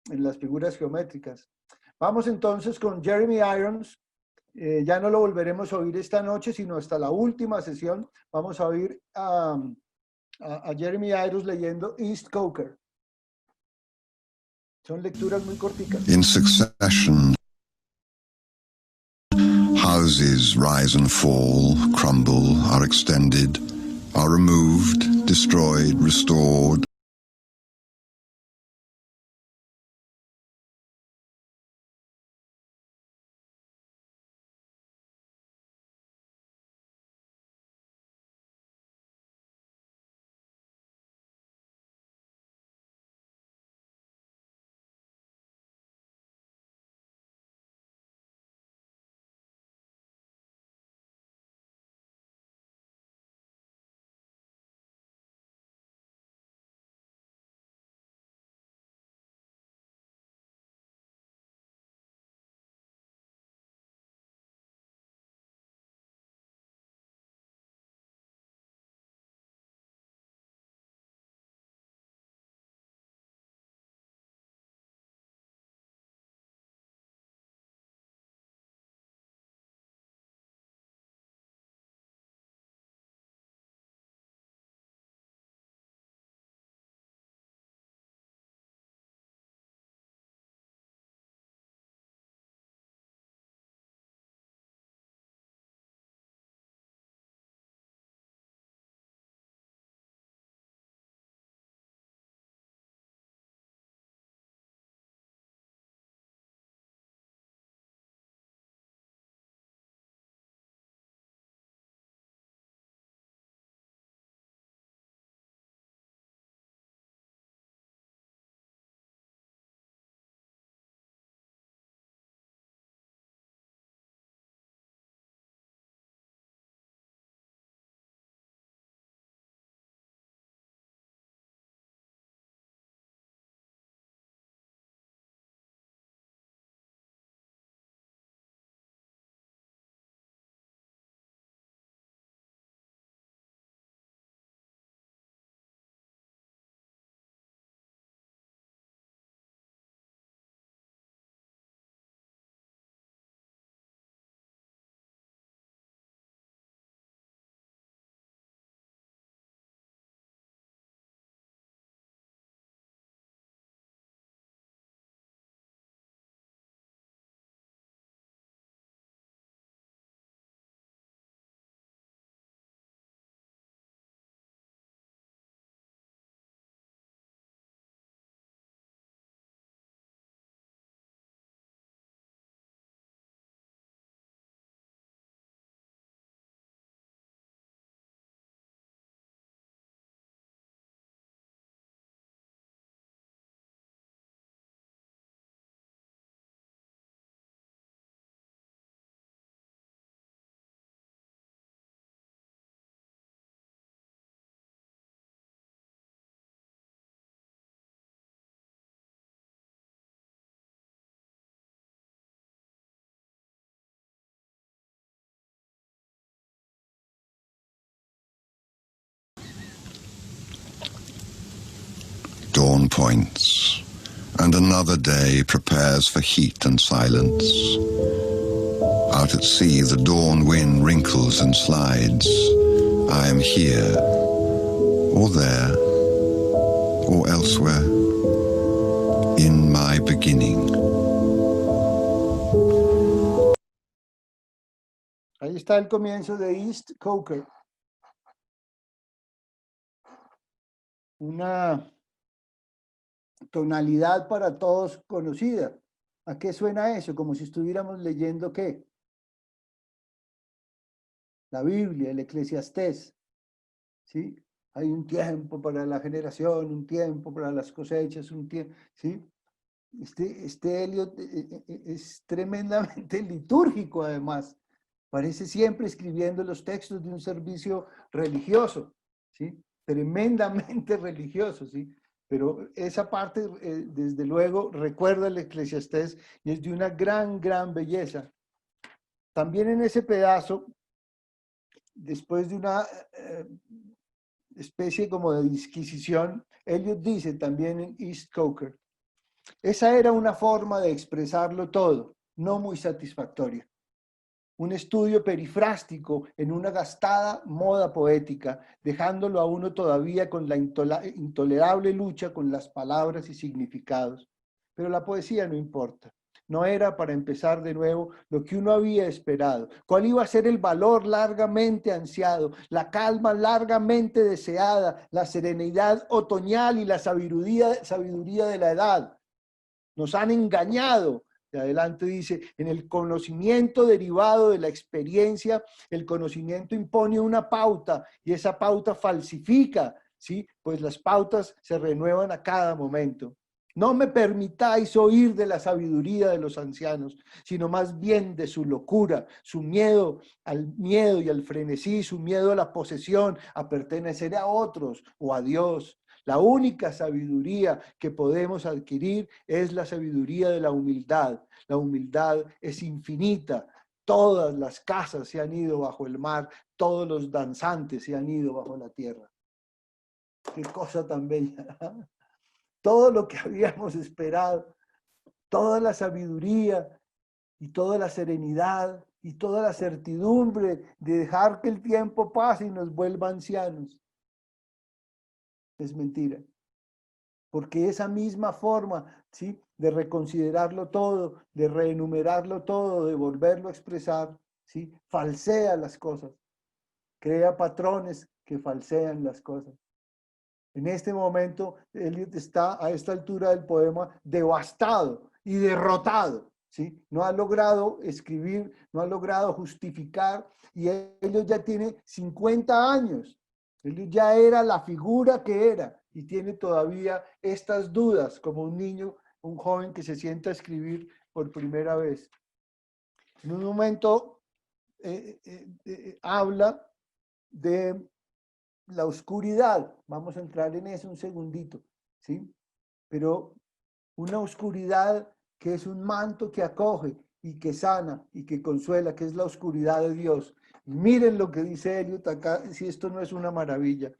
las figuras geométricas. Vamos entonces con Jeremy Irons. Ya no lo volveremos a oír esta noche, sino hasta la última sesión. Vamos a oír a Jeremy Irons leyendo East Coker. Son lecturas muy corticas. In succession, houses rise and fall, crumble, are extended, are removed, destroyed, restored, points, and another day prepares for heat and silence. Out at sea, the dawn wind wrinkles and slides. I am here, or there, or elsewhere, in my beginning. Ahí está el comienzo de East Coker. Una tonalidad para todos conocida. ¿A qué suena eso? Como si estuviéramos leyendo ¿qué? La Biblia, el Eclesiastés. ¿Sí? Hay un tiempo para la generación, un tiempo para las cosechas, un tiempo, ¿sí? Este Eliot es tremendamente litúrgico además. Parece siempre escribiendo los textos de un servicio religioso, ¿sí? Tremendamente religioso, ¿sí? Pero esa parte, desde luego, recuerda el Eclesiastés y es de una gran, gran belleza. También en ese pedazo, después de una especie como de disquisición, Eliot dice también en East Coker, esa era una forma de expresarlo todo, no muy satisfactoria. Un estudio perifrástico en una gastada moda poética, dejándolo a uno todavía con la intolerable lucha con las palabras y significados. Pero la poesía no importa. No era, para empezar de nuevo, lo que uno había esperado. ¿Cuál iba a ser el valor largamente ansiado, la calma largamente deseada, la serenidad otoñal y la sabiduría de la edad? Nos han engañado. De adelante dice, en el conocimiento derivado de la experiencia, el conocimiento impone una pauta y esa pauta falsifica, ¿sí? Pues las pautas se renuevan a cada momento. No me permitáis oír de la sabiduría de los ancianos, sino más bien de su locura, su miedo al miedo y al frenesí, su miedo a la posesión, a pertenecer a otros o a Dios. La única sabiduría que podemos adquirir es la sabiduría de la humildad. La humildad es infinita. Todas las casas se han ido bajo el mar, todos los danzantes se han ido bajo la tierra. Qué cosa tan bella. Todo lo que habíamos esperado, toda la sabiduría y toda la serenidad y toda la certidumbre de dejar que el tiempo pase y nos vuelva ancianos. Es mentira. Porque esa misma forma, ¿sí?, de reconsiderarlo todo, de reenumerarlo todo, de volverlo a expresar, ¿sí?, falsea las cosas, crea patrones que falsean las cosas. En este momento, Eliot está a esta altura del poema devastado y derrotado, ¿sí? No ha logrado escribir, no ha logrado justificar, y Eliot ya tiene 50 años. Él ya era la figura que era y tiene todavía estas dudas como un niño, un joven que se sienta a escribir por primera vez. En un momento habla de la oscuridad. Vamos a entrar en eso un segundito, ¿sí? Pero una oscuridad que es un manto que acoge y que sana y que consuela, que es la oscuridad de Dios. Miren lo que dice Eliot acá, si esto no es una maravilla.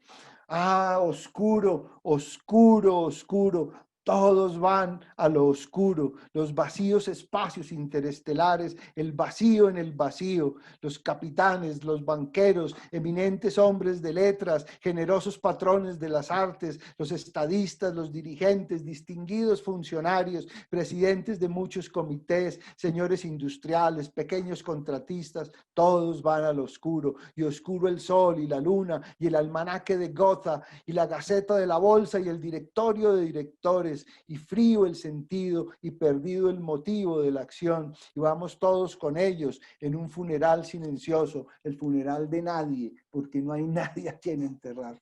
Ah, oscuro, oscuro, oscuro. Todos van a lo oscuro, los vacíos espacios interestelares, el vacío en el vacío, los capitanes, los banqueros, eminentes hombres de letras, generosos patrones de las artes, los estadistas, los dirigentes, distinguidos funcionarios, presidentes de muchos comités, señores industriales, pequeños contratistas, todos van al oscuro, y oscuro el sol y la luna, y el almanaque de Gotha, y la gaceta de la bolsa, y el directorio de directores, y frío el sentido y perdido el motivo de la acción, y vamos todos con ellos en un funeral silencioso, el funeral de nadie, porque no hay nadie a quien enterrar.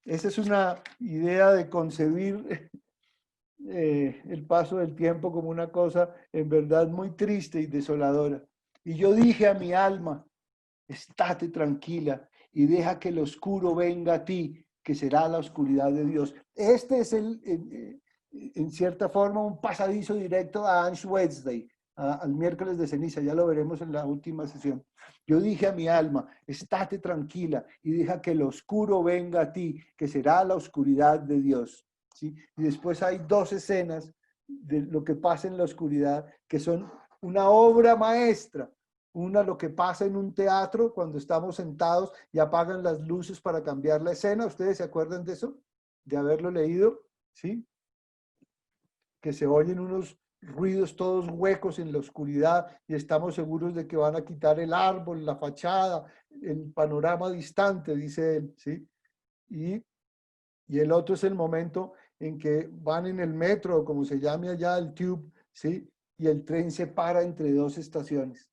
Esa es una idea de concebir el paso del tiempo como una cosa en verdad muy triste y desoladora. Y yo dije a mi alma, estate tranquila y deja que el oscuro venga a ti, que será la oscuridad de Dios. Este es en cierta forma un pasadizo directo a Ash Wednesday, al miércoles de ceniza, ya lo veremos en la última sesión. Yo dije a mi alma, estate tranquila y deja que el oscuro venga a ti, que será la oscuridad de Dios. ¿Sí? Y después hay dos escenas de lo que pasa en la oscuridad, que son una obra maestra. Una, lo que pasa en un teatro cuando estamos sentados y apagan las luces para cambiar la escena. ¿Ustedes se acuerdan de eso? De haberlo leído, ¿sí? Que se oyen unos ruidos todos huecos en la oscuridad y estamos seguros de que van a quitar el árbol, la fachada, el panorama distante, dice él, ¿sí? Y el otro es el momento en que van en el metro, como se llame allá, el tube, ¿sí? Y el tren se para entre dos estaciones.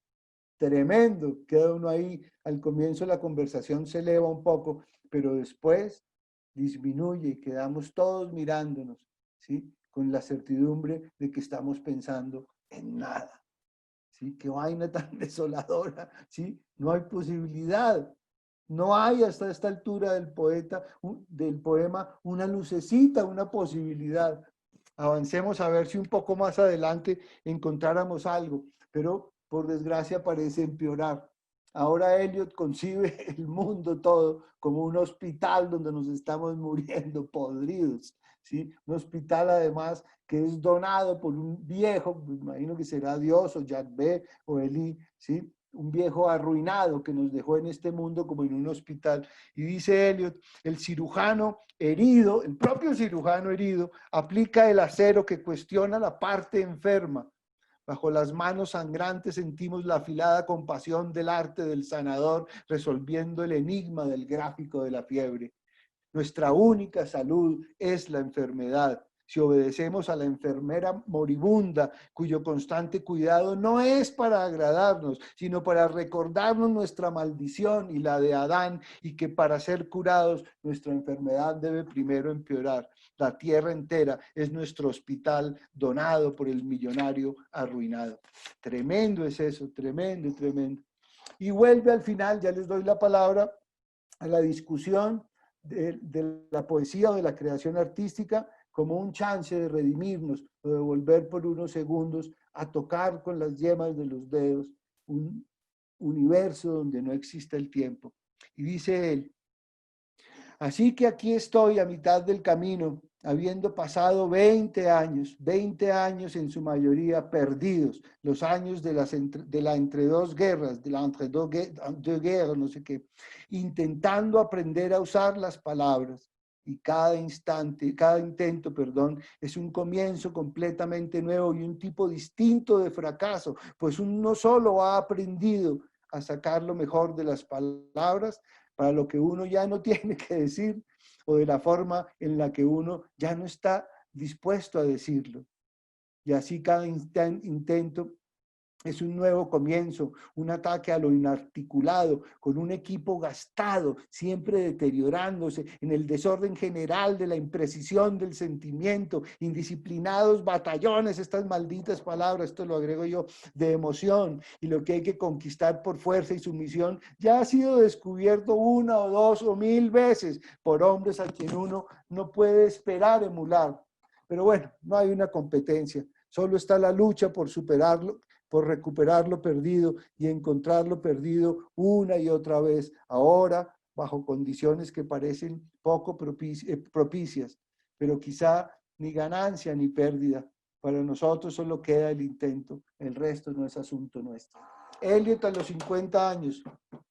Tremendo, queda uno ahí, al comienzo la conversación se eleva un poco, pero después disminuye y quedamos todos mirándonos, ¿sí? Con la certidumbre de que estamos pensando en nada, ¿sí? Qué vaina tan desoladora, ¿sí? No hay posibilidad, no hay hasta esta altura del del poema, una lucecita, una posibilidad. Avancemos a ver si un poco más adelante encontráramos algo, pero por desgracia parece empeorar. Ahora Eliot concibe el mundo todo como un hospital donde nos estamos muriendo podridos, ¿sí? Un hospital además que es donado por un viejo, me imagino que será Dios o Yahvé o Elí, ¿sí? Un viejo arruinado que nos dejó en este mundo como en un hospital. Y dice Eliot, el cirujano herido, el propio cirujano herido, aplica el acero que cuestiona la parte enferma. Bajo las manos sangrantes sentimos la afilada compasión del arte del sanador, resolviendo el enigma del gráfico de la fiebre. Nuestra única salud es la enfermedad. Si obedecemos a la enfermera moribunda, cuyo constante cuidado no es para agradarnos, sino para recordarnos nuestra maldición y la de Adán, y que para ser curados nuestra enfermedad debe primero empeorar. La tierra entera es nuestro hospital donado por el millonario arruinado. Tremendo es eso, tremendo, tremendo. Y vuelve al final, ya les doy la palabra, a la discusión de la poesía o de la creación artística como un chance de redimirnos o de volver por unos segundos a tocar con las yemas de los dedos un universo donde no existe el tiempo. Y dice él, así que aquí estoy a mitad del camino, habiendo pasado 20 años en su mayoría perdidos, los años de la entre dos guerras, de la entre dos guerras, no sé qué, intentando aprender a usar las palabras. Y cada intento, es un comienzo completamente nuevo y un tipo distinto de fracaso, pues uno solo ha aprendido a sacar lo mejor de las palabras para lo que uno ya no tiene que decir o de la forma en la que uno ya no está dispuesto a decirlo. Y así cada intento es un nuevo comienzo, un ataque a lo inarticulado, con un equipo gastado, siempre deteriorándose en el desorden general de la imprecisión del sentimiento, indisciplinados batallones, estas malditas palabras, esto lo agrego yo, de emoción, y lo que hay que conquistar por fuerza y sumisión ya ha sido descubierto 1 o 2 o 1000 veces por hombres a quien uno no puede esperar emular. Pero bueno, no hay una competencia, solo está la lucha por superarlo, por recuperar lo perdido y encontrar lo perdido una y otra vez, ahora bajo condiciones que parecen poco propicias, pero quizá ni ganancia ni pérdida. Para nosotros solo queda el intento, el resto no es asunto nuestro. Eliot a los 50 años,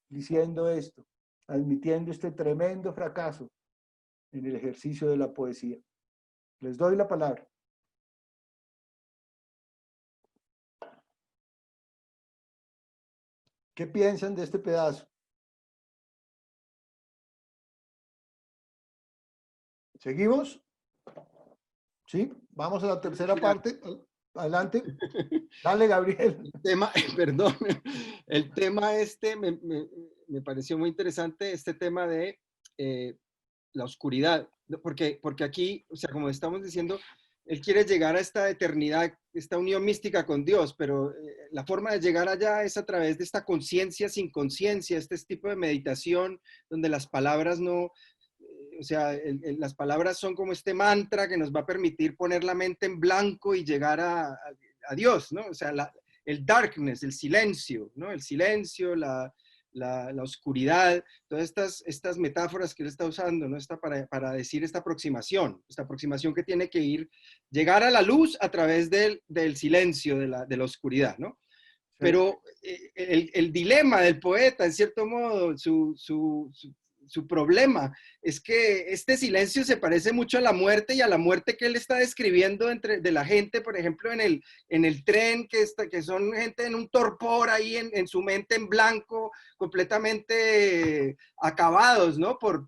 diciendo esto, admitiendo este tremendo fracaso en el ejercicio de la poesía. Les doy la palabra. ¿Qué piensan de este pedazo? ¿Seguimos? ¿Sí? Vamos a la tercera parte. Adelante. Dale, Gabriel. Perdón, el tema me pareció muy interesante, este tema de la oscuridad, porque aquí, o sea, como estamos diciendo, él quiere llegar a esta eternidad, esta unión mística con Dios, pero la forma de llegar allá es a través de esta conciencia sin conciencia, este tipo de meditación donde las palabras no, o sea, las palabras son como este mantra que nos va a permitir poner la mente en blanco y llegar a Dios, ¿no? O sea, el darkness, el silencio, ¿no? El silencio, la oscuridad, todas estas metáforas que él está usando, ¿no? Para decir esta aproximación que tiene que llegar a la luz a través del silencio, de la oscuridad, ¿no? Pero el dilema del poeta, en cierto modo, su problema es que este silencio se parece mucho a la muerte, y a la muerte que él está describiendo de la gente, por ejemplo, en el tren, que son gente en un torpor ahí, en su mente en blanco, completamente acabados, ¿no? por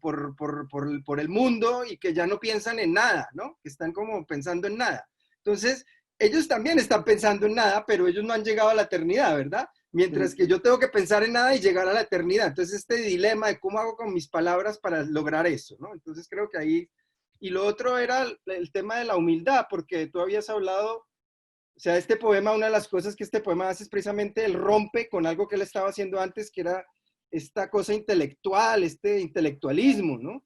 el mundo, y que ya no piensan en nada, ¿no? Que están como pensando en nada. Entonces, ellos también están pensando en nada, pero ellos no han llegado a la eternidad, ¿verdad? Mientras que yo tengo que pensar en nada y llegar a la eternidad. Entonces, este dilema de cómo hago con mis palabras para lograr eso, ¿no? Entonces, creo que ahí... Y lo otro era el tema de la humildad, porque tú habías hablado, o sea, este poema, una de las cosas que este poema hace es precisamente el rompe con algo que él estaba haciendo antes, que era esta cosa intelectual, este intelectualismo, ¿no?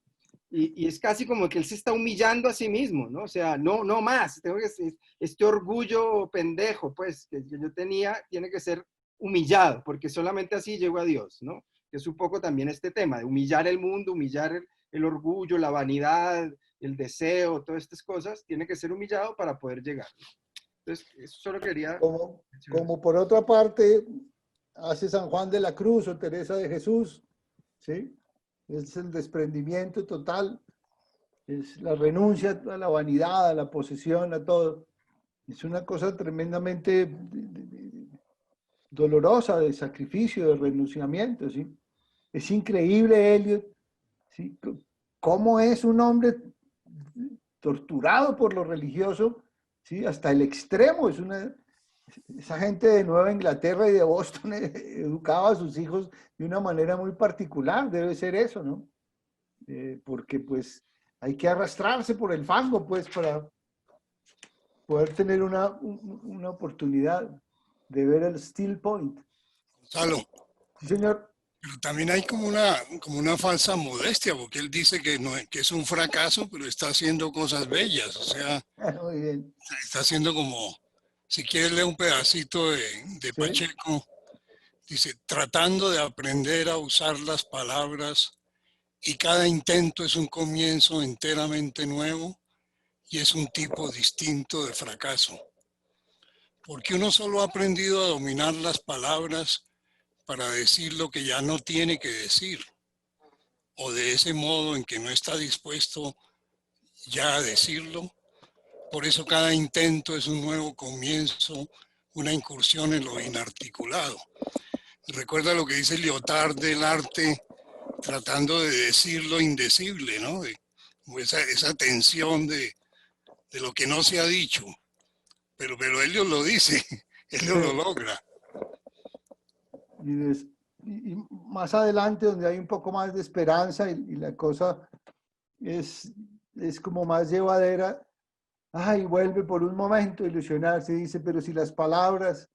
Y es casi como que él se está humillando a sí mismo, ¿no? O sea, no más, este orgullo pendejo, pues, que yo tenía, tiene que ser humillado, porque solamente así llego a Dios, ¿no? Que es un poco también este tema de humillar el mundo, humillar el orgullo, la vanidad, el deseo, todas estas cosas, tiene que ser humillado para poder llegar. Entonces, eso solo quería... Como por otra parte hace San Juan de la Cruz o Teresa de Jesús, ¿sí? Es el desprendimiento total, es la renuncia a la vanidad, a la posesión, a todo. Es una cosa tremendamente dolorosa, de sacrificio, de renunciamiento, ¿sí? Es increíble, Eliot, ¿sí? Cómo es un hombre torturado por lo religioso, ¿sí? Hasta el extremo. Esa gente de Nueva Inglaterra y de Boston educaba a sus hijos de una manera muy particular, debe ser eso, ¿no? Porque pues hay que arrastrarse por el fango, pues, para poder tener una oportunidad de ver el still point. Gonzalo. Sí, señor. Pero también hay como una falsa modestia, porque él dice que es un fracaso, pero está haciendo cosas bellas. O sea, muy bien. Está haciendo como, si quieres leer un pedacito de ¿Sí? Pacheco, dice, tratando de aprender a usar las palabras, y cada intento es un comienzo enteramente nuevo y es un tipo distinto de fracaso. Porque uno solo ha aprendido a dominar las palabras para decir lo que ya no tiene que decir, o de ese modo en que no está dispuesto ya a decirlo. Por eso cada intento es un nuevo comienzo, una incursión en lo inarticulado. Recuerda lo que dice Lyotard del arte, tratando de decir lo indecible, ¿no? Esa tensión de lo que no se ha dicho. Pero Eliot lo dice, Eliot lo logra. Y más adelante, donde hay un poco más de esperanza y la cosa es como más llevadera, vuelve por un momento a ilusionarse, dice, pero si las palabras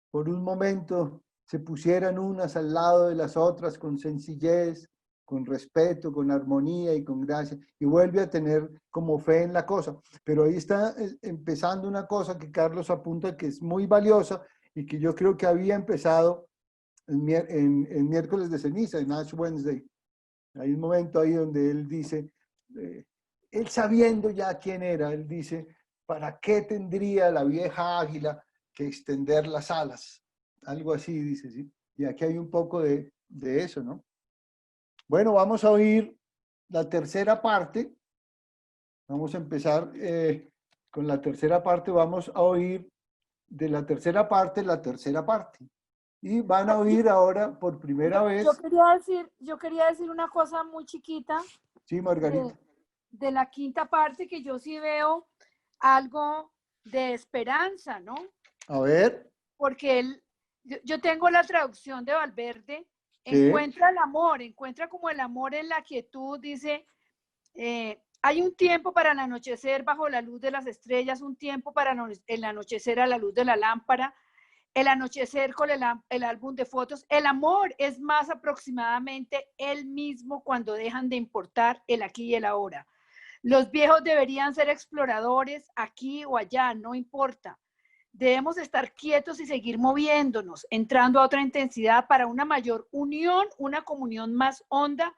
por un momento se pusieran unas al lado de las otras con sencillez, con respeto, con armonía y con gracia, y vuelve a tener como fe en la cosa. Pero ahí está empezando una cosa que Carlos apunta que es muy valiosa y que yo creo que había empezado en miércoles de ceniza, en Ash Wednesday. Hay un momento ahí donde él dice, él sabiendo ya quién era, él dice, ¿para qué tendría la vieja águila que extender las alas? Algo así dice, ¿sí? Y aquí hay un poco de eso, ¿no? Bueno, vamos a oír la tercera parte. Vamos a empezar con la tercera parte. Vamos a oír de la tercera parte la tercera parte. Y van a oír ahora por primera vez. Yo quería decir una cosa muy chiquita. Sí, Margarita. De la quinta parte, que yo sí veo algo de esperanza, ¿no? A ver. Porque yo tengo la traducción de Valverde. ¿Sí? Encuentra el amor, encuentra como el amor en la quietud, dice, hay un tiempo para el anochecer bajo la luz de las estrellas, un tiempo para el anochecer a la luz de la lámpara, el anochecer con el álbum de fotos. El amor es más aproximadamente el mismo cuando dejan de importar el aquí y el ahora. Los viejos deberían ser exploradores aquí o allá, no importa. Debemos estar quietos y seguir moviéndonos, entrando a otra intensidad para una mayor unión, una comunión más honda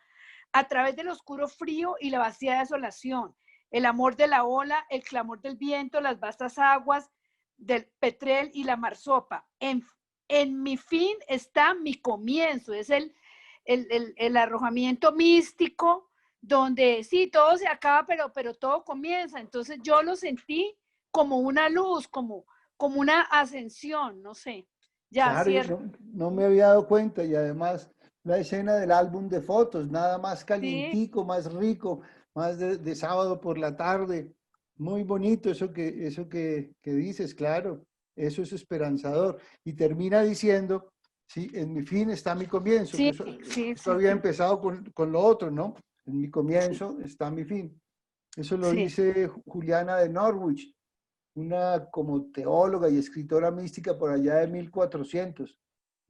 a través del oscuro frío y la vacía desolación, el amor de la ola, el clamor del viento, las vastas aguas del petrel y la marsopa. En mi fin está mi comienzo, es el arrojamiento místico, donde sí, todo se acaba, pero todo comienza. Entonces yo lo sentí como una luz, como una ascensión, no sé. Ya, claro, cierto. no me había dado cuenta, y además la escena del álbum de fotos, nada más Sí, calientico, más rico, más de sábado por la tarde. Muy bonito eso que dices, claro, eso es esperanzador. Y termina diciendo, sí, en mi fin está mi comienzo, que sí, eso, sí, eso sí, había empezado con lo otro, ¿no? En mi comienzo está mi fin. Eso lo sí, dice Juliana de Norwich, una como teóloga y escritora mística por allá de 1400,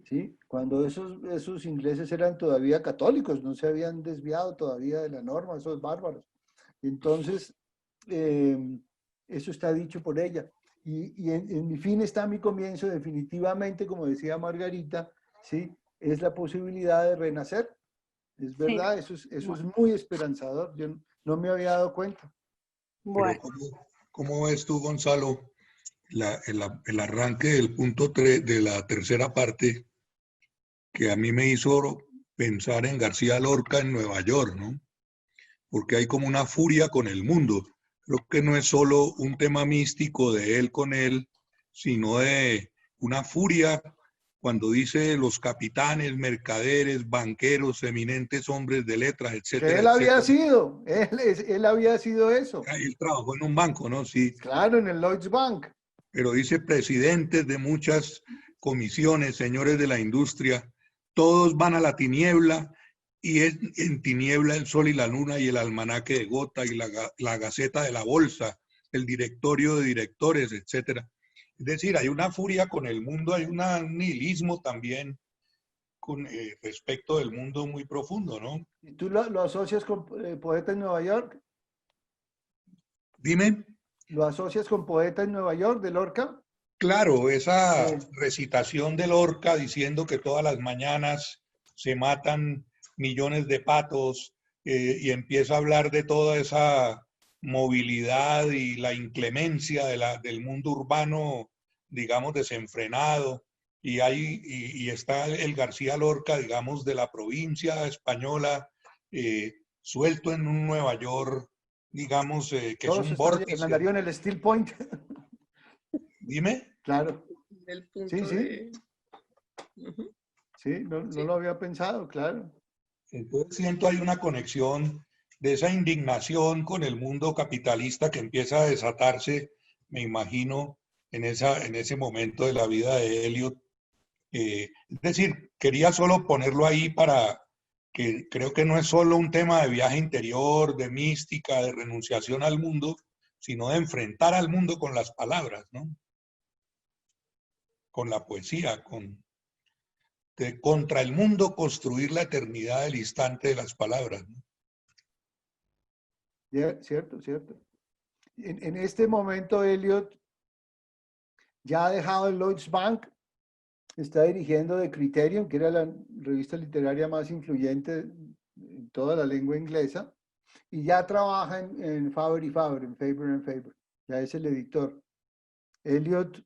¿sí? Cuando esos ingleses eran todavía católicos, no se habían desviado todavía de la norma, esos bárbaros. Entonces, eso está dicho por ella. Y en mi fin está mi comienzo, definitivamente, como decía Margarita, ¿sí? Es la posibilidad de renacer. Es sí. verdad, eso es muy esperanzador. Yo no me había dado cuenta. Pero Bueno, ¿cómo ves tú, Gonzalo, el arranque del punto 3 de la tercera parte que a mí me hizo pensar en García Lorca en Nueva York, ¿no? Porque hay como una furia con el mundo. Creo que no es solo un tema místico de él con él, sino de una furia cuando dice los capitanes, mercaderes, banqueros, eminentes hombres de letras, Que etcétera, él había etcétera. sido, él había sido eso. Él trabajó en un banco, ¿no? Sí, Claro, en el Lloyds Bank. pero dice presidentes de muchas comisiones, señores de la industria, todos van a la tiniebla y es en tiniebla el sol y la luna y el almanaque de Gotha y la gaceta de la bolsa, el directorio de directores, etcétera. Es decir, hay una furia con el mundo, hay un nihilismo también con respecto del mundo muy profundo, ¿no? ¿Y tú lo asocias con Poeta en Nueva York? Dime. ¿Lo asocias con Poeta en Nueva York, de Lorca? Claro, esa Sí. recitación de Lorca diciendo que todas las mañanas se matan millones de patos y empieza a hablar de toda esa movilidad y la inclemencia del mundo urbano, digamos, desenfrenado. Y está el García Lorca, digamos, de la provincia española, suelto en un Nueva York, digamos, que es Todos un están vórtice. andarían en el Steel Point. Dime. Claro. El Sí, punto sí, de... Ujú, sí, no sí. lo había pensado, claro. Entonces siento hay una conexión de esa indignación con el mundo capitalista que empieza a desatarse, me imagino, en ese momento de la vida de Eliot. Es decir, quería solo ponerlo ahí para que creo que no es solo un tema de viaje interior, de mística, de renunciación al mundo, sino de enfrentar al mundo con las palabras, ¿no? Con la poesía, de contra el mundo construir la eternidad del instante de las palabras, ¿no? Cierto, cierto. En este momento, Elliot ya ha dejado el Lloyds Bank, está dirigiendo The Criterion, que era la revista literaria más influyente en toda la lengua inglesa, y ya trabaja en Faber y Faber, en Faber and Faber, ya es el editor. Elliot,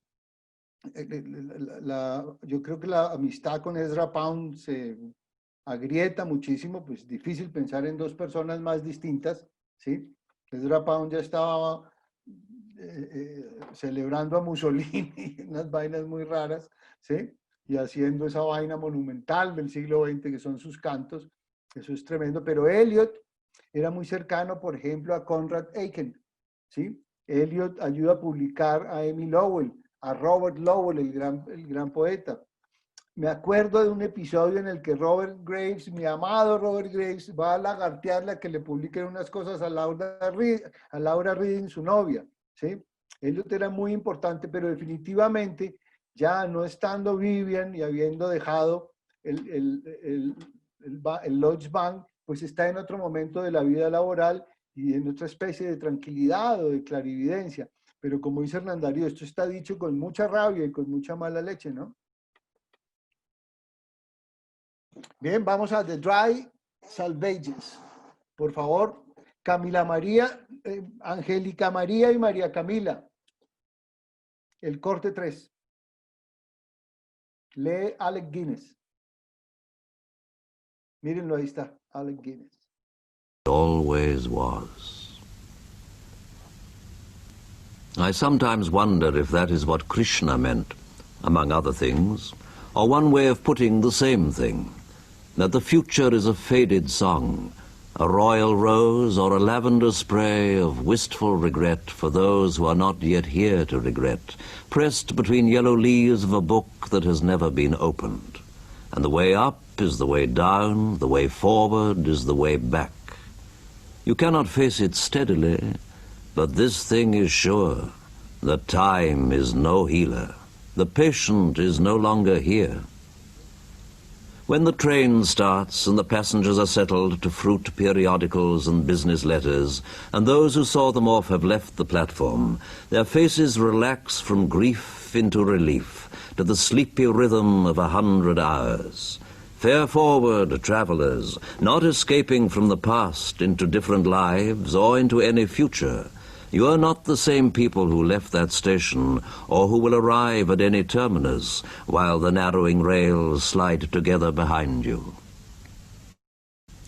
yo creo que la amistad con Ezra Pound se agrieta muchísimo, pues difícil pensar en dos personas más distintas, ¿sí? Ezra Pound ya estaba celebrando a Mussolini, unas vainas muy raras, ¿sí? Y haciendo esa vaina monumental del siglo XX que son sus cantos, eso es tremendo, pero Eliot era muy cercano, por ejemplo, a Conrad Aiken, ¿sí? Eliot ayuda a publicar a Emmy Lowell, a Robert Lowell, el gran poeta. Me acuerdo de un episodio en el que Robert Graves, mi amado Robert Graves, va a lagartearle a que le publiquen unas cosas a Laura Reading, su novia, ¿sí? Elliot era muy importante, pero definitivamente ya no estando Vivian y habiendo dejado el Lloyds Bank, pues está en otro momento de la vida laboral y en otra especie de tranquilidad o de clarividencia. Pero como dice Hernán Darío, esto está dicho con mucha rabia y con mucha mala leche, ¿no? Bien, vamos a The Dry Salvages. Por favor, Camila María, Angélica María y María Camila. El corte 3. Lee Alec Guinness. Mírenlo, ahí está, Alec Guinness. Always was. I sometimes wonder if that is what Krishna meant, among other things, or one way of putting the same thing, that the future is a faded song, a royal rose or a lavender spray of wistful regret for those who are not yet here to regret, pressed between yellow leaves of a book that has never been opened. And the way up is the way down, the way forward is the way back. You cannot face it steadily, but this thing is sure, that time is no healer. The patient is no longer here. When the train starts and the passengers are settled to fruit periodicals and business letters, and those who saw them off have left the platform, their faces relax from grief into relief, to the sleepy rhythm of 100 hours. Fare forward, travellers, not escaping from the past into different lives or into any future. You are not the same people who left that station or who will arrive at any terminus while the narrowing rails slide together behind you.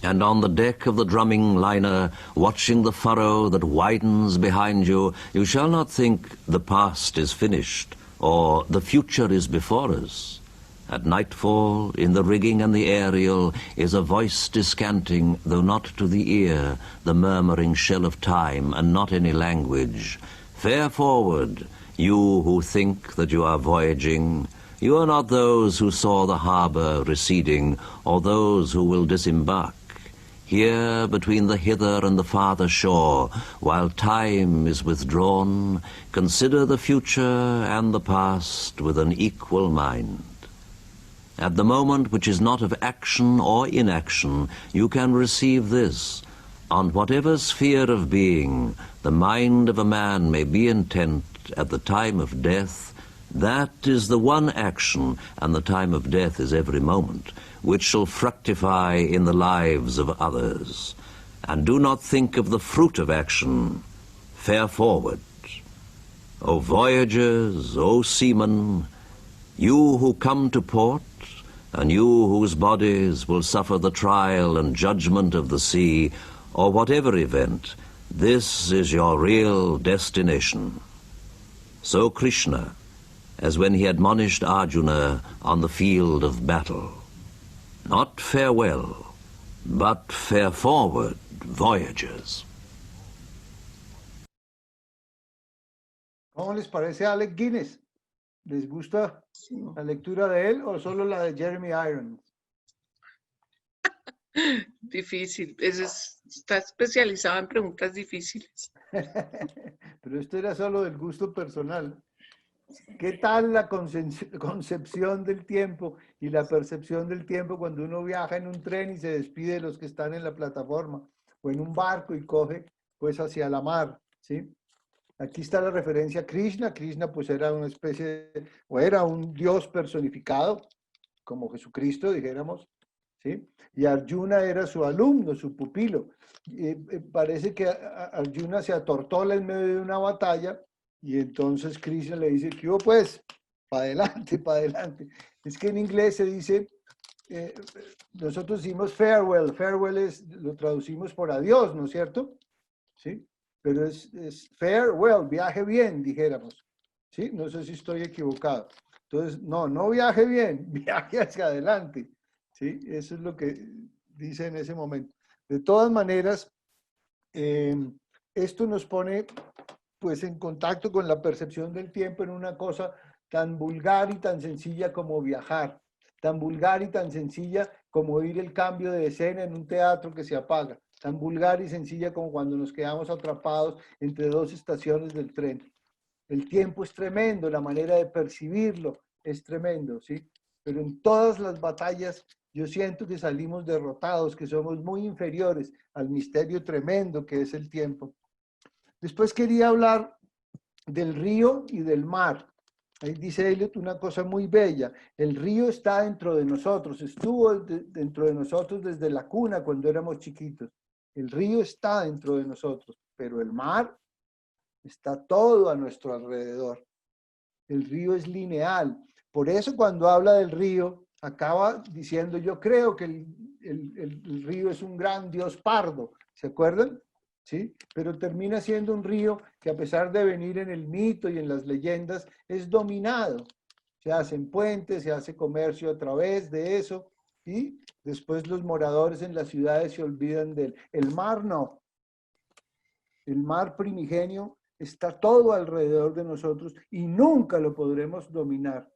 And on the deck of the drumming liner, watching the furrow that widens behind you, you shall not think the past is finished or the future is before us. At nightfall, in the rigging and the aerial, is a voice descanting, though not to the ear, the murmuring shell of time, and not any language. Fare forward, you who think that you are voyaging. You are not those who saw the harbour receding, or those who will disembark. Here, between the hither and the farther shore, while time is withdrawn, consider the future and the past with an equal mind. At the moment which is not of action or inaction, you can receive this. On whatever sphere of being the mind of a man may be intent at the time of death, that is the one action, and the time of death is every moment, which shall fructify in the lives of others. And do not think of the fruit of action. Fare forward. O voyagers, O seamen, you who come to port, and you whose bodies will suffer the trial and judgment of the sea, or whatever event, this is your real destination. So Krishna, as when he admonished Arjuna on the field of battle. Not farewell, but fare forward, voyagers. ¿Cómo les parece Alec Guinness? ¿Les gusta la lectura de él o solo la de Jeremy Irons? Difícil. Está especializado en preguntas difíciles. Pero esto era solo del gusto personal. ¿Qué tal la concepción del tiempo y la percepción del tiempo cuando uno viaja en un tren y se despide de los que están en la plataforma, o en un barco y coge pues hacia la mar, ¿sí? Aquí está la referencia a Krishna. Krishna pues era una especie o era un dios personificado, como Jesucristo, dijéramos, ¿sí? Y Arjuna era su alumno, su pupilo. Parece que Arjuna se atortola en medio de una batalla y entonces Krishna le dice, ¿qué hubo pues? Para adelante, para adelante. Es que en inglés se dice, nosotros decimos farewell. Farewell lo traducimos por adiós, ¿no es cierto? ¿Sí? Pero es farewell, viaje bien, dijéramos. ¿Sí? No sé si estoy equivocado. Entonces, no viaje bien, viaje hacia adelante. ¿Sí? Eso es lo que dice en ese momento. De todas maneras, esto nos pone pues en contacto con la percepción del tiempo en una cosa tan vulgar y tan sencilla como viajar, tan vulgar y tan sencilla como oír el cambio de escena en un teatro que se apaga, tan vulgar y sencilla como cuando nos quedamos atrapados entre dos estaciones del tren. El tiempo es tremendo, la manera de percibirlo es tremendo, ¿sí? Pero en todas las batallas yo siento que salimos derrotados, que somos muy inferiores al misterio tremendo que es el tiempo. Después quería hablar del río y del mar. Ahí dice Eliot una cosa muy bella: el río está dentro de nosotros, estuvo dentro de nosotros desde la cuna cuando éramos chiquitos. El río está dentro de nosotros, pero el mar está todo a nuestro alrededor. El río es lineal. Por eso cuando habla del río, acaba diciendo: yo creo que el río es un gran dios Pardo. ¿Se acuerdan? ¿Sí? Pero termina siendo un río que, a pesar de venir en el mito y en las leyendas, es dominado. Se hacen puentes, se hace comercio a través de eso, y después los moradores en las ciudades se olvidan de él. El mar no. El mar primigenio está todo alrededor de nosotros y nunca lo podremos dominar.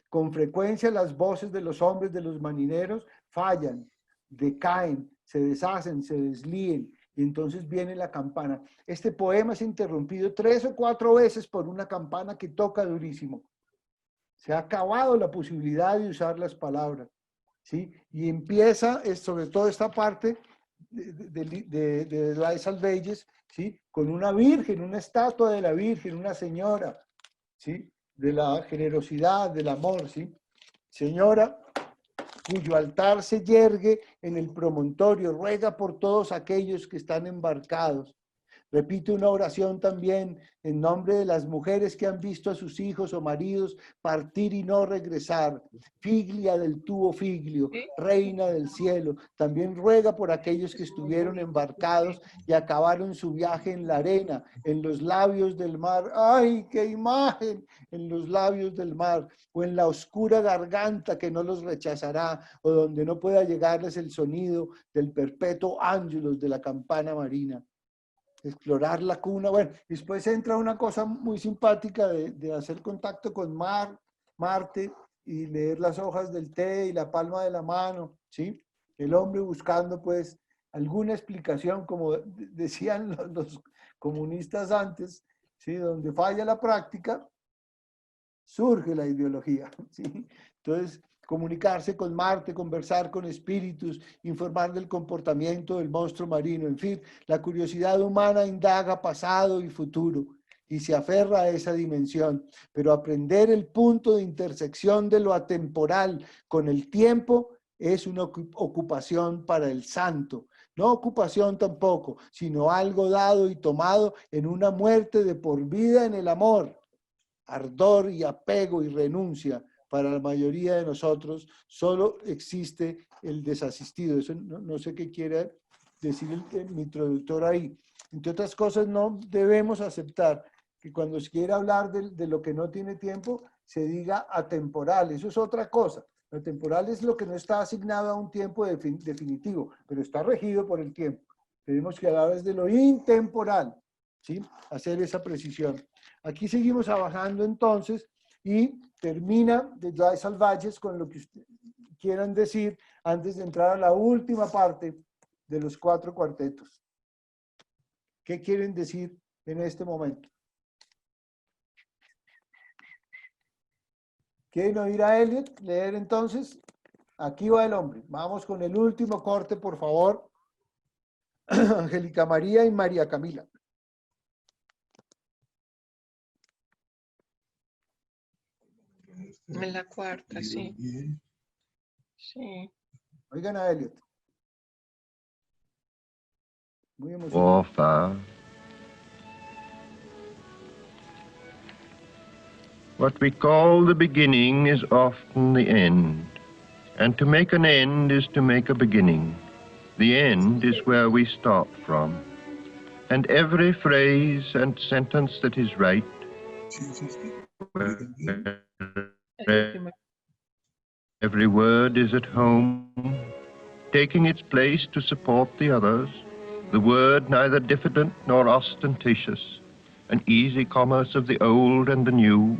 Con frecuencia las voces de los hombres, de los marineros, fallan, decaen, se deshacen, se deslíen, y entonces viene la campana. Este poema es interrumpido 3 o 4 veces por una campana que toca durísimo. Se ha acabado la posibilidad de usar las palabras, ¿sí? Y empieza, sobre todo esta parte de la de Salveyes, ¿sí? Con una virgen, una estatua de la Virgen, una señora, ¿sí? De la generosidad, del amor, ¿sí? Señora cuyo altar se yergue en el promontorio, ruega por todos aquellos que están embarcados. Repite una oración también en nombre de las mujeres que han visto a sus hijos o maridos partir y no regresar. Figlia del tuo figlio, reina del cielo. También ruega por aquellos que estuvieron embarcados y acabaron su viaje en la arena, en los labios del mar. ¡Ay, qué imagen! En los labios del mar, o en la oscura garganta que no los rechazará, o donde no pueda llegarles el sonido del perpetuo ángelus de la campana marina. Explorar la cuna. Bueno, después entra una cosa muy simpática de hacer contacto con Marte y leer las hojas del té y la palma de la mano, ¿sí? El hombre buscando pues alguna explicación, como decían los comunistas antes, ¿sí? Donde falla la práctica, surge la ideología, ¿sí? Entonces, comunicarse con Marte, conversar con espíritus, informar del comportamiento del monstruo marino, en fin, la curiosidad humana indaga pasado y futuro y se aferra a esa dimensión, pero aprender el punto de intersección de lo atemporal con el tiempo es una ocupación para el santo. No ocupación tampoco, sino algo dado y tomado en una muerte de por vida en el amor, ardor y apego y renuncia. Para la mayoría de nosotros solo existe el desasistido. Eso no sé qué quiere decir mi traductor ahí. Entre otras cosas, no debemos aceptar que cuando se quiere hablar de lo que no tiene tiempo, se diga atemporal. Eso es otra cosa. Lo temporal es lo que no está asignado a un tiempo definitivo, pero está regido por el tiempo. Tenemos que hablar desde lo intemporal, ¿sí? Hacer esa precisión. Aquí seguimos trabajando entonces y termina de Dry Salvages con lo que quieran decir antes de entrar a la última parte de los 4 cuartetos. ¿Qué quieren decir en este momento? ¿Quieren oír a Eliot leer entonces? Aquí va el hombre. Vamos con el último corte, por favor. Angélica María y María Camila. En la cuarta, sí. Sí. Oigan a Eliot. Muy emocionante. Warfare. What we call the beginning is often the end, and to make an end is to make a beginning. The end is where we start from, and every phrase and sentence that is right, every word is at home, taking its place to support the others, the word neither diffident nor ostentatious, an easy commerce of the old and the new,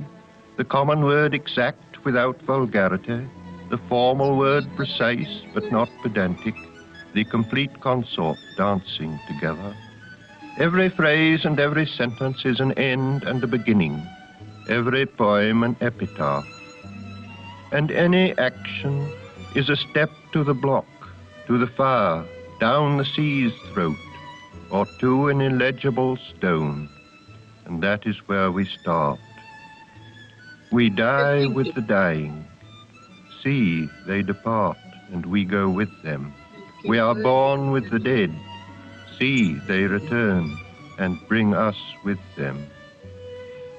the common word exact without vulgarity, the formal word precise but not pedantic, the complete consort dancing together. Every phrase and every sentence is an end and a beginning, every poem an epitaph. And any action is a step to the block, to the fire, down the sea's throat, or to an illegible stone. and that is where we start. We die with the dying. See, they depart, and we go with them. We are born with the dead. See, they return, and bring us with them.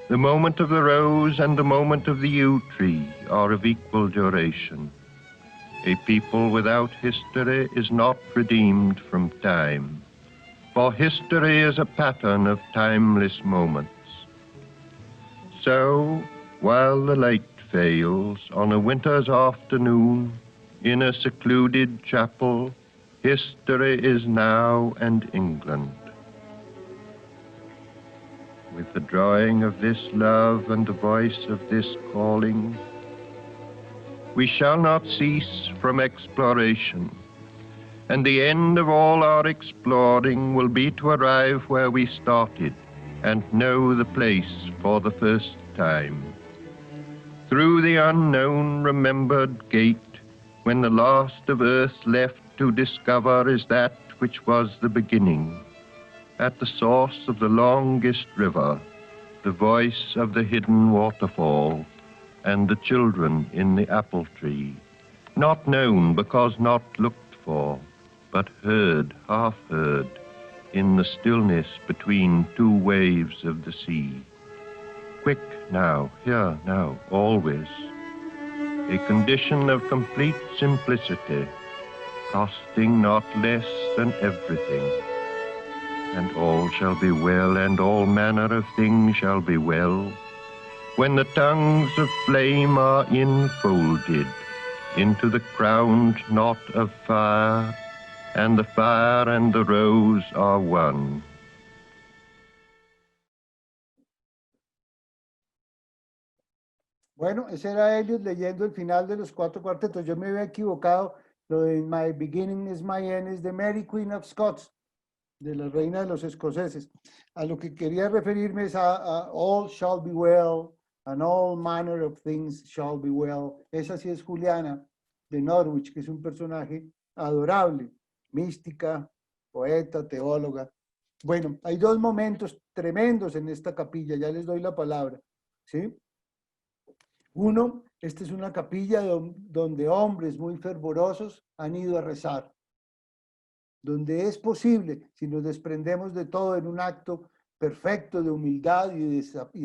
The moment of the rose and the moment of the yew tree are of equal duration. A people without history is not redeemed from time, for history is a pattern of timeless moments. So, while the light fails on a winter's afternoon in a secluded chapel, history is now and England. With the drawing of this love and the voice of this calling, we shall not cease from exploration, and the end of all our exploring will be to arrive where we started and know the place for the first time. Through the unknown remembered gate, when the last of earth left to discover is that which was the beginning, at the source of the longest river, the voice of the hidden waterfall, and the children in the apple tree, not known because not looked for, but heard, half heard, in the stillness between two waves of the sea. Quick now, here now, always, a condition of complete simplicity, costing not less than everything. And all shall be well, and all manner of things shall be well, when the tongues of flame are enfolded into the crowned knot of fire, and the fire and the rose are one. Bueno, ese era Eliot leyendo el final de los 4 cuartetos. Yo me había equivocado. Lo de My Beginning is My End es de Mary Queen of Scots, de la reina de los escoceses. A lo que quería referirme es a All Shall Be Well, and All Manner of Things Shall Be Well. Esa sí es Juliana de Norwich, que es un personaje adorable, mística, poeta, teóloga. Bueno, hay 2 momentos tremendos en esta capilla, ya les doy la palabra, ¿sí? Uno, esta es una capilla donde hombres muy fervorosos han ido a rezar, donde es posible, si nos desprendemos de todo en un acto perfecto de humildad y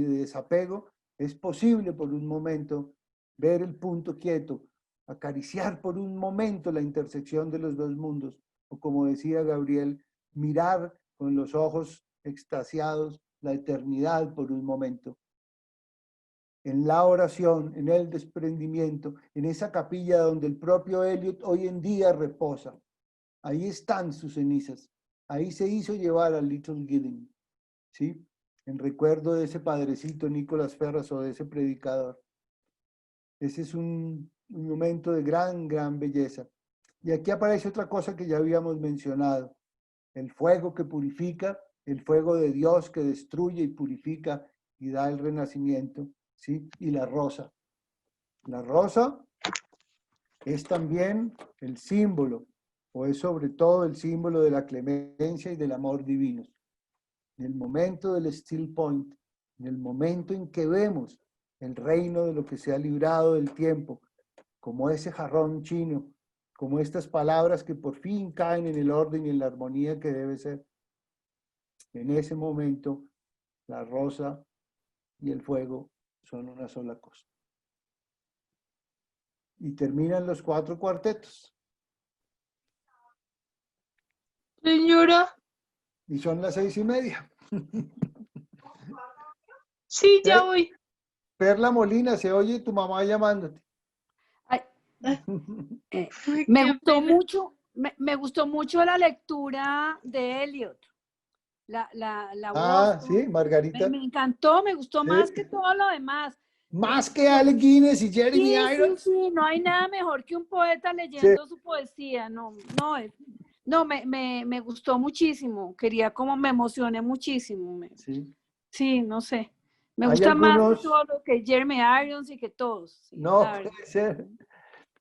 de desapego, es posible por un momento ver el punto quieto, acariciar por un momento la intersección de los 2 mundos, o como decía Gabriel, mirar con los ojos extasiados la eternidad por un momento. En la oración, en el desprendimiento, en esa capilla donde el propio Eliot hoy en día reposa. Ahí están sus cenizas. Ahí se hizo llevar a Little Gidding, ¿sí? En recuerdo de ese padrecito Nicolás Ferras o de ese predicador. Ese es un momento de gran belleza. Y aquí aparece otra cosa que ya habíamos mencionado. El fuego que purifica, el fuego de Dios que destruye y purifica y da el renacimiento, ¿sí? Y la rosa. La rosa es también el símbolo, o es sobre todo el símbolo de la clemencia y del amor divino. En el momento del still point, en el momento en que vemos el reino de lo que se ha librado del tiempo, como ese jarrón chino, como estas palabras que por fin caen en el orden y en la armonía que debe ser. En ese momento, la rosa y el fuego son una sola cosa. Y terminan los 4 cuartetos. Señora. Y son las 6:30. Sí, ya voy. Perla Molina, se oye tu mamá llamándote. Ay, me gustó mucho la lectura de Eliot. La voz, sí, Margarita. Me encantó, me gustó más que todo lo demás. Más que Alec Guinness y Jeremy Irons. Sí, no hay nada mejor que un poeta leyendo su poesía. No, me gustó muchísimo. Me emocioné muchísimo. Sí, no sé. Me gusta más que todo lo que Jeremy Irons y que todos. Sí, no, puede ser.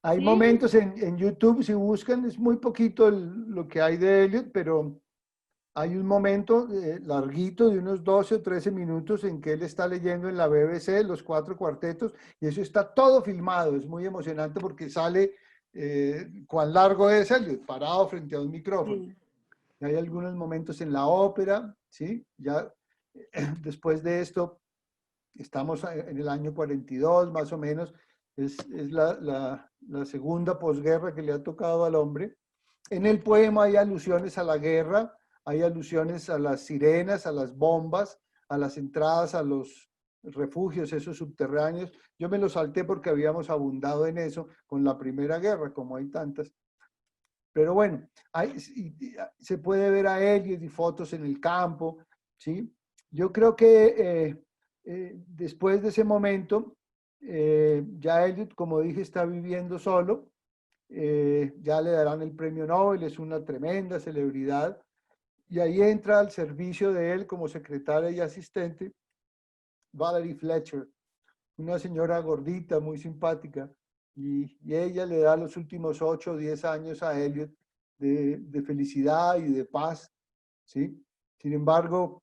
Hay momentos en YouTube, si buscan, es muy poquito lo que hay de Eliot, pero hay un momento larguito de unos 12 o 13 minutos en que él está leyendo en la BBC los 4 cuartetos y eso está todo filmado. Es muy emocionante porque sale cuán largo es Elliot, parado frente a un micrófono. Sí. Y hay algunos momentos en la ópera, ¿sí? Ya después de esto, estamos en el año 42 más o menos, es la segunda posguerra que le ha tocado al hombre. En el poema hay alusiones a la guerra, hay alusiones a las sirenas, a las bombas, a las entradas a los refugios, esos subterráneos. Yo me lo salté porque habíamos abundado en eso con la Primera Guerra, como hay tantas. Pero bueno, se puede ver a Elliot y fotos en el campo, ¿sí? Yo creo que después de ese momento, ya Elliot, como dije, está viviendo solo. Ya le darán el premio Nobel, es una tremenda celebridad. Y ahí entra al servicio de él como secretaria y asistente Valerie Fletcher, una señora gordita, muy simpática. Y ella le da los últimos 8 o 10 años a Elliot de felicidad y de paz, ¿sí? Sin embargo,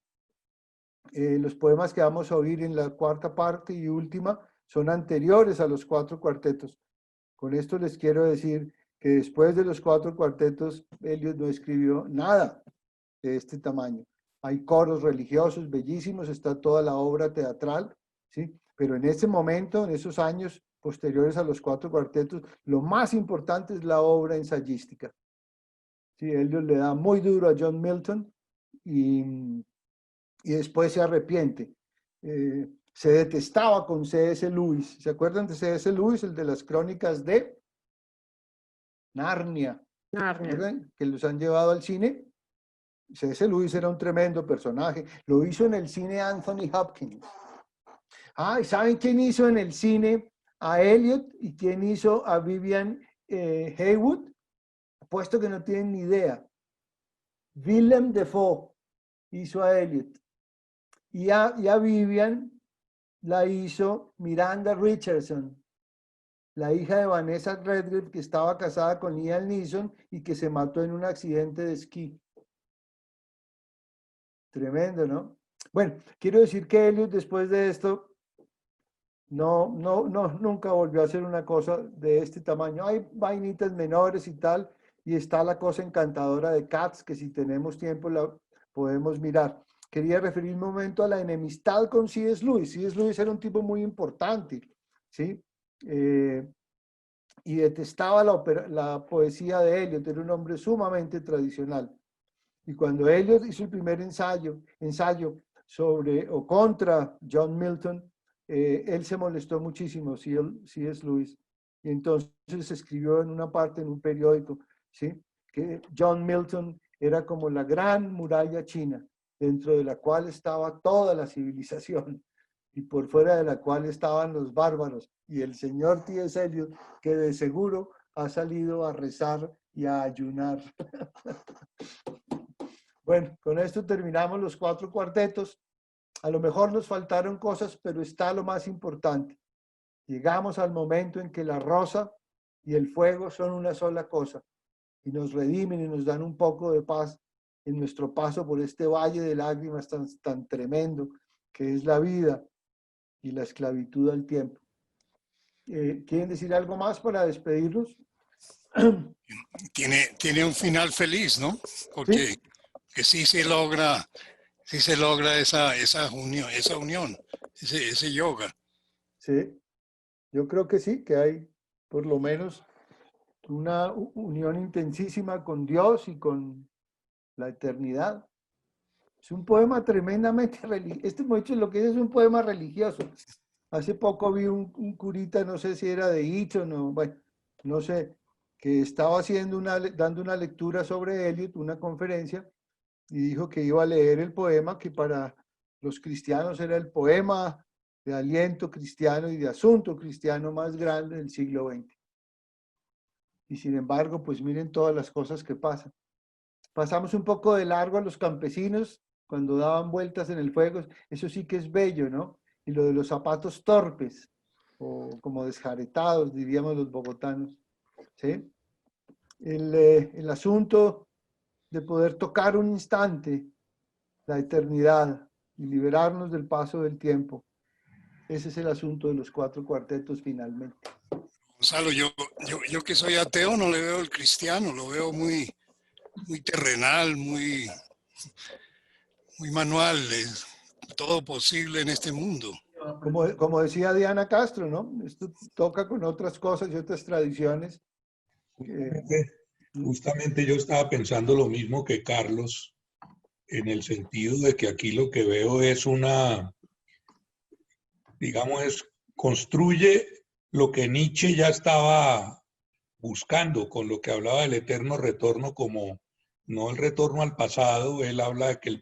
los poemas que vamos a oír en la cuarta parte y última son anteriores a los 4 cuartetos. Con esto les quiero decir que después de los 4 cuartetos, Elliot no escribió nada de este tamaño. Hay coros religiosos bellísimos, está toda la obra teatral, ¿sí? Pero en ese momento, en esos años posteriores a los 4 cuartetos, lo más importante es la obra ensayística. Sí, Elliot le da muy duro a John Milton y después se arrepiente. Se detestaba con C.S. Lewis. ¿Se acuerdan de C.S. Lewis, el de las crónicas de Narnia? ¿Recuerdan que los han llevado al cine? C.S. Lewis era un tremendo personaje. Lo hizo en el cine Anthony Hopkins. Ah, ¿y saben quién hizo en el cine a Elliot y quién hizo a Vivian Haywood? Apuesto que no tienen ni idea. Willem Dafoe hizo a Elliot. Y a Vivian la hizo Miranda Richardson, la hija de Vanessa Redgrave, que estaba casada con Liam Neeson y que se mató en un accidente de esquí. Tremendo, ¿no? Bueno, quiero decir que Elliot después de esto nunca volvió a hacer una cosa de este tamaño. Hay vainitas menores y tal, y está la cosa encantadora de Cats, que si tenemos tiempo la podemos mirar. Quería referirme un momento a la enemistad con C.S. Lewis. C.S. Lewis era un tipo muy importante, ¿sí? Y detestaba la poesía de Eliot, era un hombre sumamente tradicional. Y cuando Eliot hizo el primer ensayo sobre o contra John Milton, él se molestó muchísimo, C.S. Lewis. Y entonces escribió en una parte en un periódico, ¿sí?, que John Milton era como la gran muralla china, dentro de la cual estaba toda la civilización y por fuera de la cual estaban los bárbaros. Y el señor T.S. Eliot, que de seguro ha salido a rezar y a ayunar. Bueno, con esto terminamos los 4 cuartetos. A lo mejor nos faltaron cosas, pero está lo más importante. Llegamos al momento en que la rosa y el fuego son una sola cosa y nos redimen y nos dan un poco de paz en nuestro paso por este valle de lágrimas tan tremendo que es la vida y la esclavitud al tiempo. ¿Quieren decir algo más para despedirnos? Tiene un final feliz, ¿no? Porque ¿Sí? Que sí se logra esa unión, ese yoga. Sí, yo creo que sí, que hay por lo menos una unión intensísima con Dios y con la eternidad. Es un poema tremendamente religioso. Este muchacho lo que es un poema religioso. Hace poco vi un curita, no sé si era de Eton o, bueno, no sé, que estaba dando una lectura sobre Eliot, una conferencia, y dijo que iba a leer el poema que para los cristianos era el poema de aliento cristiano y de asunto cristiano más grande del siglo XX. Y sin embargo, pues miren todas las cosas que pasan. Pasamos un poco de largo a los campesinos cuando daban vueltas en el fuego. Eso sí que es bello, ¿no? Y lo de los zapatos torpes, o como desjaretados, diríamos los bogotanos, ¿sí? El asunto de poder tocar un instante la eternidad y liberarnos del paso del tiempo. Ese es el asunto de los 4 cuartetos finalmente. Gonzalo, yo que soy ateo no le veo el cristiano, lo veo muy terrenal, muy manual, es todo posible en este mundo. Como decía Diana Castro, ¿no? Esto toca con otras cosas y otras tradiciones. Justamente yo estaba pensando lo mismo que Carlos, en el sentido de que aquí lo que veo es construye lo que Nietzsche ya estaba buscando con lo que hablaba del eterno retorno, como no el retorno al pasado, él habla de que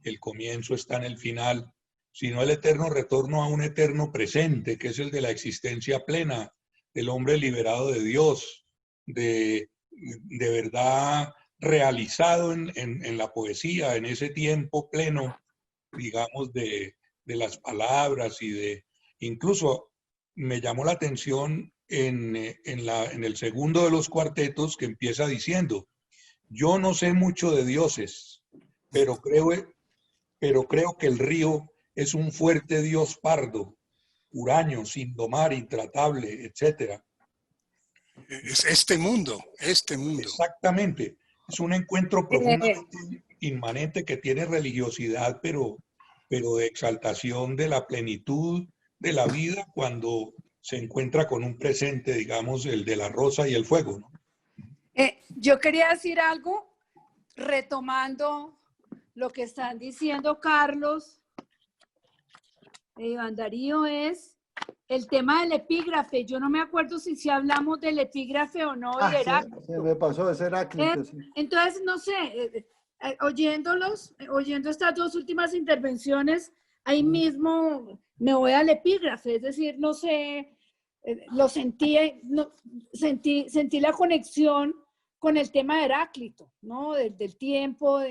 el comienzo está en el final, sino el eterno retorno a un eterno presente, que es el de la existencia plena, del hombre liberado de Dios, de verdad realizado en la poesía, en ese tiempo pleno, digamos, de las palabras incluso me llamó la atención en el segundo de los cuartetos que empieza diciendo: yo no sé mucho de dioses, pero creo que el río es un fuerte dios pardo, huraño, sin domar, intratable, etc. Es este mundo. Exactamente. Es un encuentro profundamente inmanente que tiene religiosidad, pero de exaltación de la plenitud de la vida cuando se encuentra con un presente, digamos, el de la rosa y el fuego, ¿no? Yo quería decir algo, retomando lo que están diciendo Carlos e Iván Darío, es el tema del epígrafe. Yo no me acuerdo si hablamos del epígrafe o no. Se me pasó, es Heráclito. Sí. Entonces, no sé, oyendo estas 2 últimas intervenciones, ahí mismo me voy al epígrafe, es decir, no sé, lo sentí, sentí la conexión con el tema de Heráclito, ¿no? Del tiempo,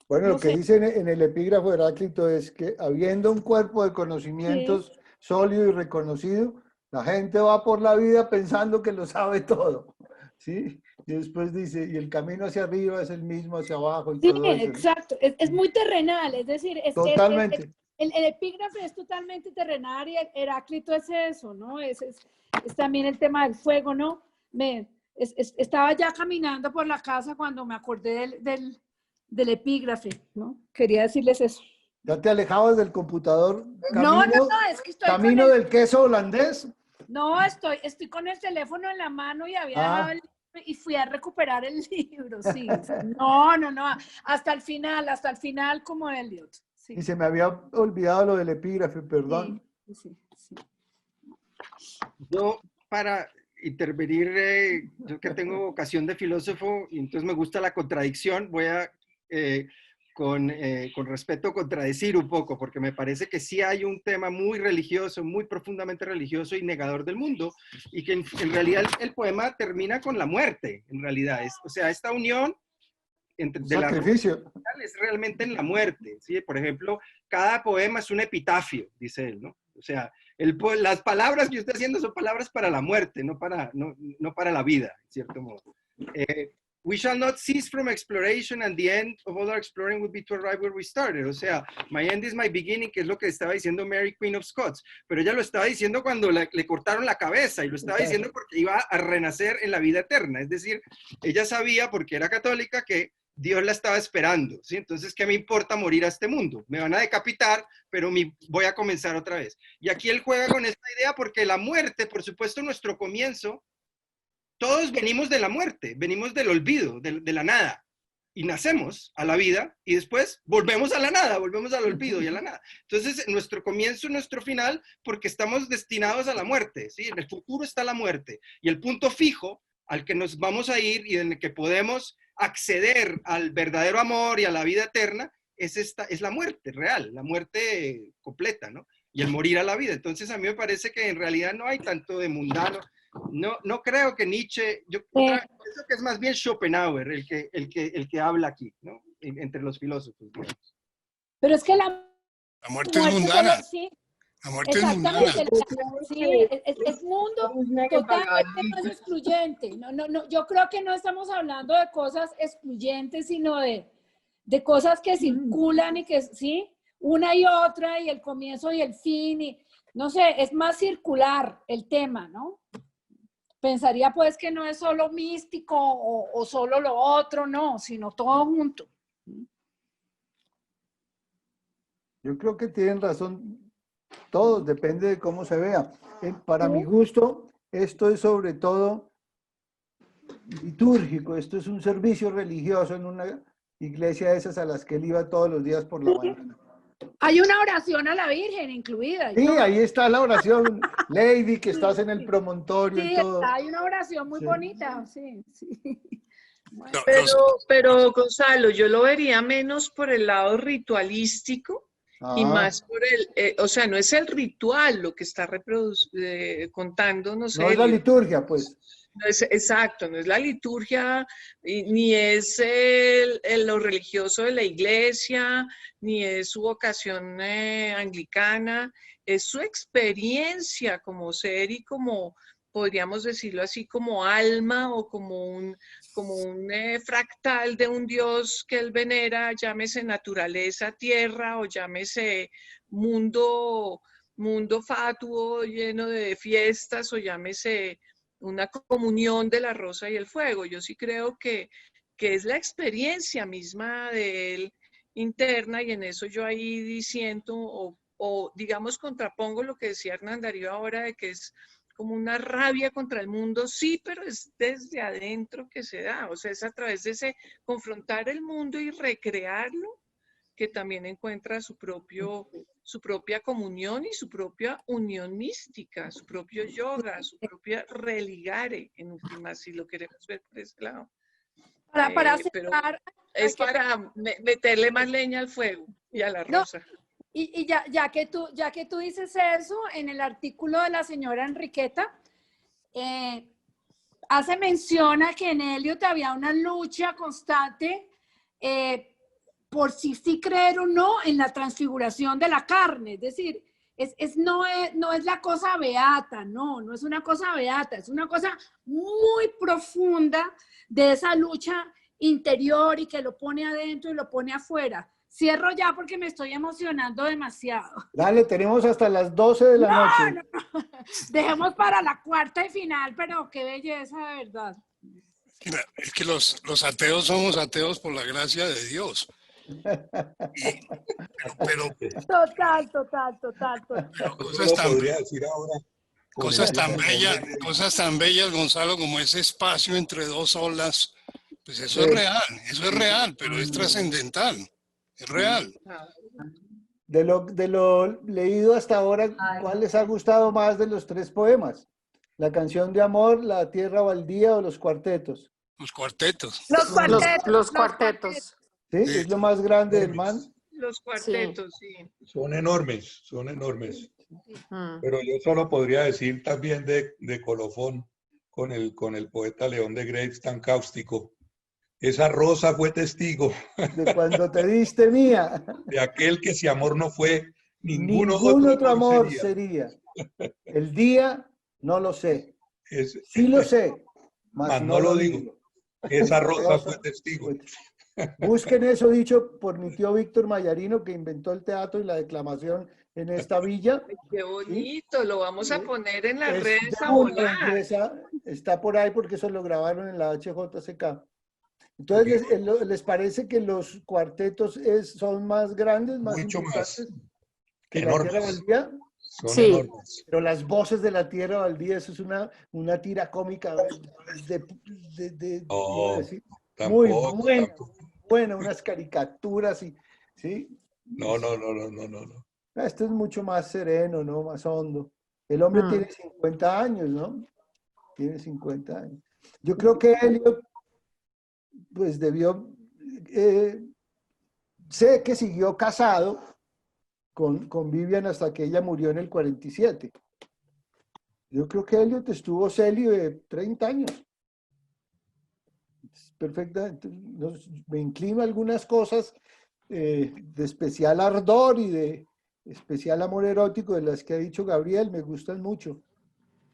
bueno, lo que dice en el epígrafo de Heráclito es que habiendo un cuerpo de conocimientos sólido y reconocido, la gente va por la vida pensando que lo sabe todo, ¿sí? Y después dice, y el camino hacia arriba es el mismo hacia abajo y todo eso. Exacto, es muy terrenal, es decir, totalmente. El epígrafe es totalmente terrenal y Heráclito es eso, ¿no? Es también el tema del fuego, ¿no? Estaba ya caminando por la casa cuando me acordé del epígrafe, ¿no? Quería decirles eso. ¿Ya te alejabas del computador? No, es que estoy ¿Camino del queso holandés? No, estoy con el teléfono en la mano y había dejado el libro y fui a recuperar el libro, sí. No, hasta el final como Eliot. Sí. Y se me había olvidado lo del epígrafe, perdón. Sí. Yo, para intervenir, yo que tengo vocación de filósofo y entonces me gusta la contradicción, voy a, con respeto, contradecir un poco, porque me parece que sí hay un tema muy religioso, muy profundamente religioso y negador del mundo, y que en realidad el poema termina con la muerte, en realidad. O sea, esta unión de sacrificio es realmente en la muerte, ¿sí? Por ejemplo, cada poema es un epitafio, dice él, ¿no? O sea, las palabras que yo estoy haciendo son palabras para la muerte, no para la vida, en cierto modo. We shall not cease from exploration, and the end of all our exploring would be to arrive where we started. O sea, my end is my beginning, que es lo que estaba diciendo Mary Queen of Scots. Pero ella lo estaba diciendo cuando le cortaron la cabeza, y lo estaba diciendo porque iba a renacer en la vida eterna. Es decir, ella sabía, porque era católica, que Dios la estaba esperando, ¿sí? Entonces, ¿qué me importa morir a este mundo? Me van a decapitar, pero voy a comenzar otra vez. Y aquí él juega con esta idea porque la muerte, por supuesto, nuestro comienzo, todos venimos de la muerte, venimos del olvido, de la nada. Y nacemos a la vida y después volvemos a la nada, volvemos al olvido y a la nada. Entonces, nuestro comienzo, nuestro final, porque estamos destinados a la muerte, ¿sí? En el futuro está la muerte. Y el punto fijo al que nos vamos a ir y en el que podemos acceder al verdadero amor y a la vida eterna es la muerte real, la muerte completa, ¿no? Y el morir a la vida. Entonces, a mí me parece que en realidad no hay tanto de mundano. No creo que Nietzsche, yo pienso que es más bien Schopenhauer el que habla aquí, ¿no? Entre los filósofos, digamos. Pero es que la muerte es mundana. La muerte es mundana. Exactamente, sí, es mundo totalmente más excluyente. No, yo creo que no estamos hablando de cosas excluyentes, sino de cosas que circulan y que, sí, una y otra, y el comienzo y el fin, y no sé, es más circular el tema, ¿no? Pensaría pues que no es solo místico o solo lo otro, no, sino todo junto. Yo creo que tienen razón todos, depende de cómo se vea. Para mi gusto, esto es sobre todo litúrgico, esto es un servicio religioso en una iglesia de esas a las que él iba todos los días por la mañana. Hay una oración a la Virgen incluida. Sí, ahí está la oración, Lady, que estás en el promontorio y todo. Hay una oración muy bonita, sí. Bueno. Pero Gonzalo, yo lo vería menos por el lado ritualístico y más por el, o sea, no es el ritual lo que está contando, no sé. No es la liturgia, pues. No es, exacto, no es la liturgia, ni es lo religioso de la iglesia, ni es su vocación anglicana, es su experiencia como ser y como, podríamos decirlo así, como alma o como un fractal de un Dios que él venera, llámese naturaleza, tierra o llámese mundo fatuo lleno de fiestas o llámese una comunión de la rosa y el fuego. Yo sí creo que es la experiencia misma de él interna, y en eso yo ahí disiento o digamos contrapongo lo que decía Hernán Darío ahora, de que es como una rabia contra el mundo, sí, pero es desde adentro que se da, o sea, es a través de ese confrontar el mundo y recrearlo que también encuentra su propia comunión y su propia unión mística, su propio yoga, su propia religare, en última, si lo queremos ver por ese lado. Para cerrar, es para meterle más leña al fuego y a la rosa. No, y ya que tú dices eso, en el artículo de la señora Enriqueta, hace mención a que en Eliot había una lucha constante por sí creer o no en la transfiguración de la carne, es decir, no es la cosa beata, no es una cosa beata, es una cosa muy profunda de esa lucha interior y que lo pone adentro y lo pone afuera. Cierro ya porque me estoy emocionando demasiado. Dale, tenemos hasta las 12 de la noche. No. Dejemos para la cuarta y final, pero qué belleza, de verdad. Es que los ateos somos ateos por la gracia de Dios. Pero Total. Pero cosas tan bellas, Gonzalo, como ese espacio entre dos olas, pues eso es real, pero es trascendental, es real. De lo leído hasta ahora, ¿cuál les ha gustado más de los tres poemas? ¿La canción de amor, la tierra baldía o los cuartetos? Los cuartetos. Los cuartetos. ¿Sí? ¿Es lo más grande del man? Los cuartetos, sí. Son enormes. Pero yo solo podría decir también de Colofón, con el poeta León de Graves, tan cáustico. Esa rosa fue testigo. De cuando te diste mía. De aquel que si amor no fue, ningún otro amor sería. El día no lo sé. Sí lo sé, mas no lo digo. Esa rosa fue testigo. Busquen eso dicho por mi tío Víctor Mayarino, que inventó el teatro y la declamación en esta villa. Qué bonito, lo vamos a poner en las redes a volar. volar. Está por ahí porque eso lo grabaron en la HJCK. Entonces, ¿les parece que los cuartetos son más grandes, más mucho importantes más que la Tierra Baldía? Son enormes. Pero las voces de la Tierra Baldía, eso es una tira cómica muy buena, unas caricaturas y ¿sí? No. Esto es mucho más sereno, ¿no? Más hondo. El hombre tiene 50 años, ¿no? Tiene 50 años. Yo creo que Eliot pues debió, sé que siguió casado con Vivian hasta que ella murió en el 47. Yo creo que Eliot estuvo célibe 30 años. Perfectamente. Me inclino a algunas cosas de especial ardor y de especial amor erótico, de las que ha dicho Gabriel, me gustan mucho.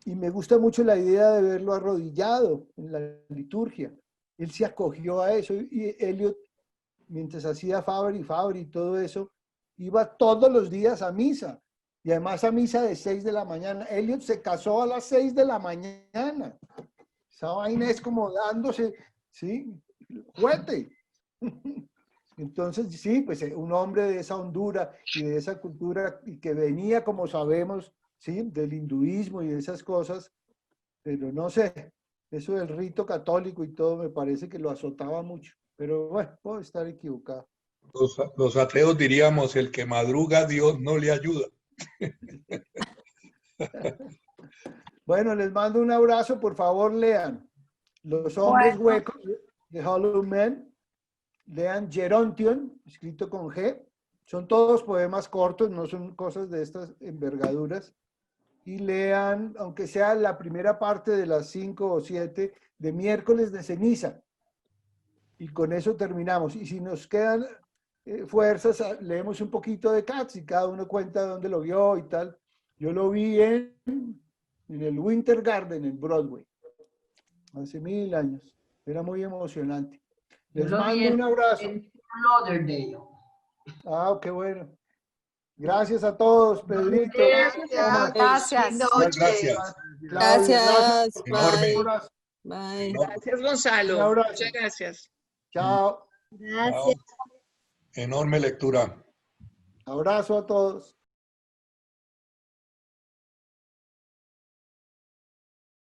Y me gusta mucho la idea de verlo arrodillado en la liturgia. Él se acogió a eso, y Eliot, mientras hacía Fabri y todo eso, iba todos los días a misa, y además a misa de 6 de la mañana. Eliot se casó a las 6 de la mañana. Esa vaina es como dándose, ¿sí? Juguete. Entonces, sí, pues un hombre de esa hondura y de esa cultura, y que venía, como sabemos, ¿sí?, del hinduismo y de esas cosas, pero no sé, eso del rito católico y todo me parece que lo azotaba mucho, pero bueno, puedo estar equivocado. Los ateos diríamos, el que madruga, Dios no le ayuda. Bueno, les mando un abrazo, por favor lean Los hombres huecos de Hollow Man, lean Gerontion, escrito con G, son todos poemas cortos, no son cosas de estas envergaduras, y lean, aunque sea la primera parte de las 5 o 7 de Miércoles de Ceniza, y con eso terminamos. Y si nos quedan fuerzas, leemos un poquito de Cats y cada uno cuenta dónde lo vio y tal. Yo lo vi en el Winter Garden en Broadway, hace 1000 años. Era muy emocionante. Les mando un abrazo. Ah, qué bueno. Gracias a todos, Pedrito. Gracias. Gracias. Gracias. Enorme. Bye. Gracias, Gonzalo. Un abrazo. Muchas gracias. Chao. Gracias. Enorme lectura. Abrazo a todos.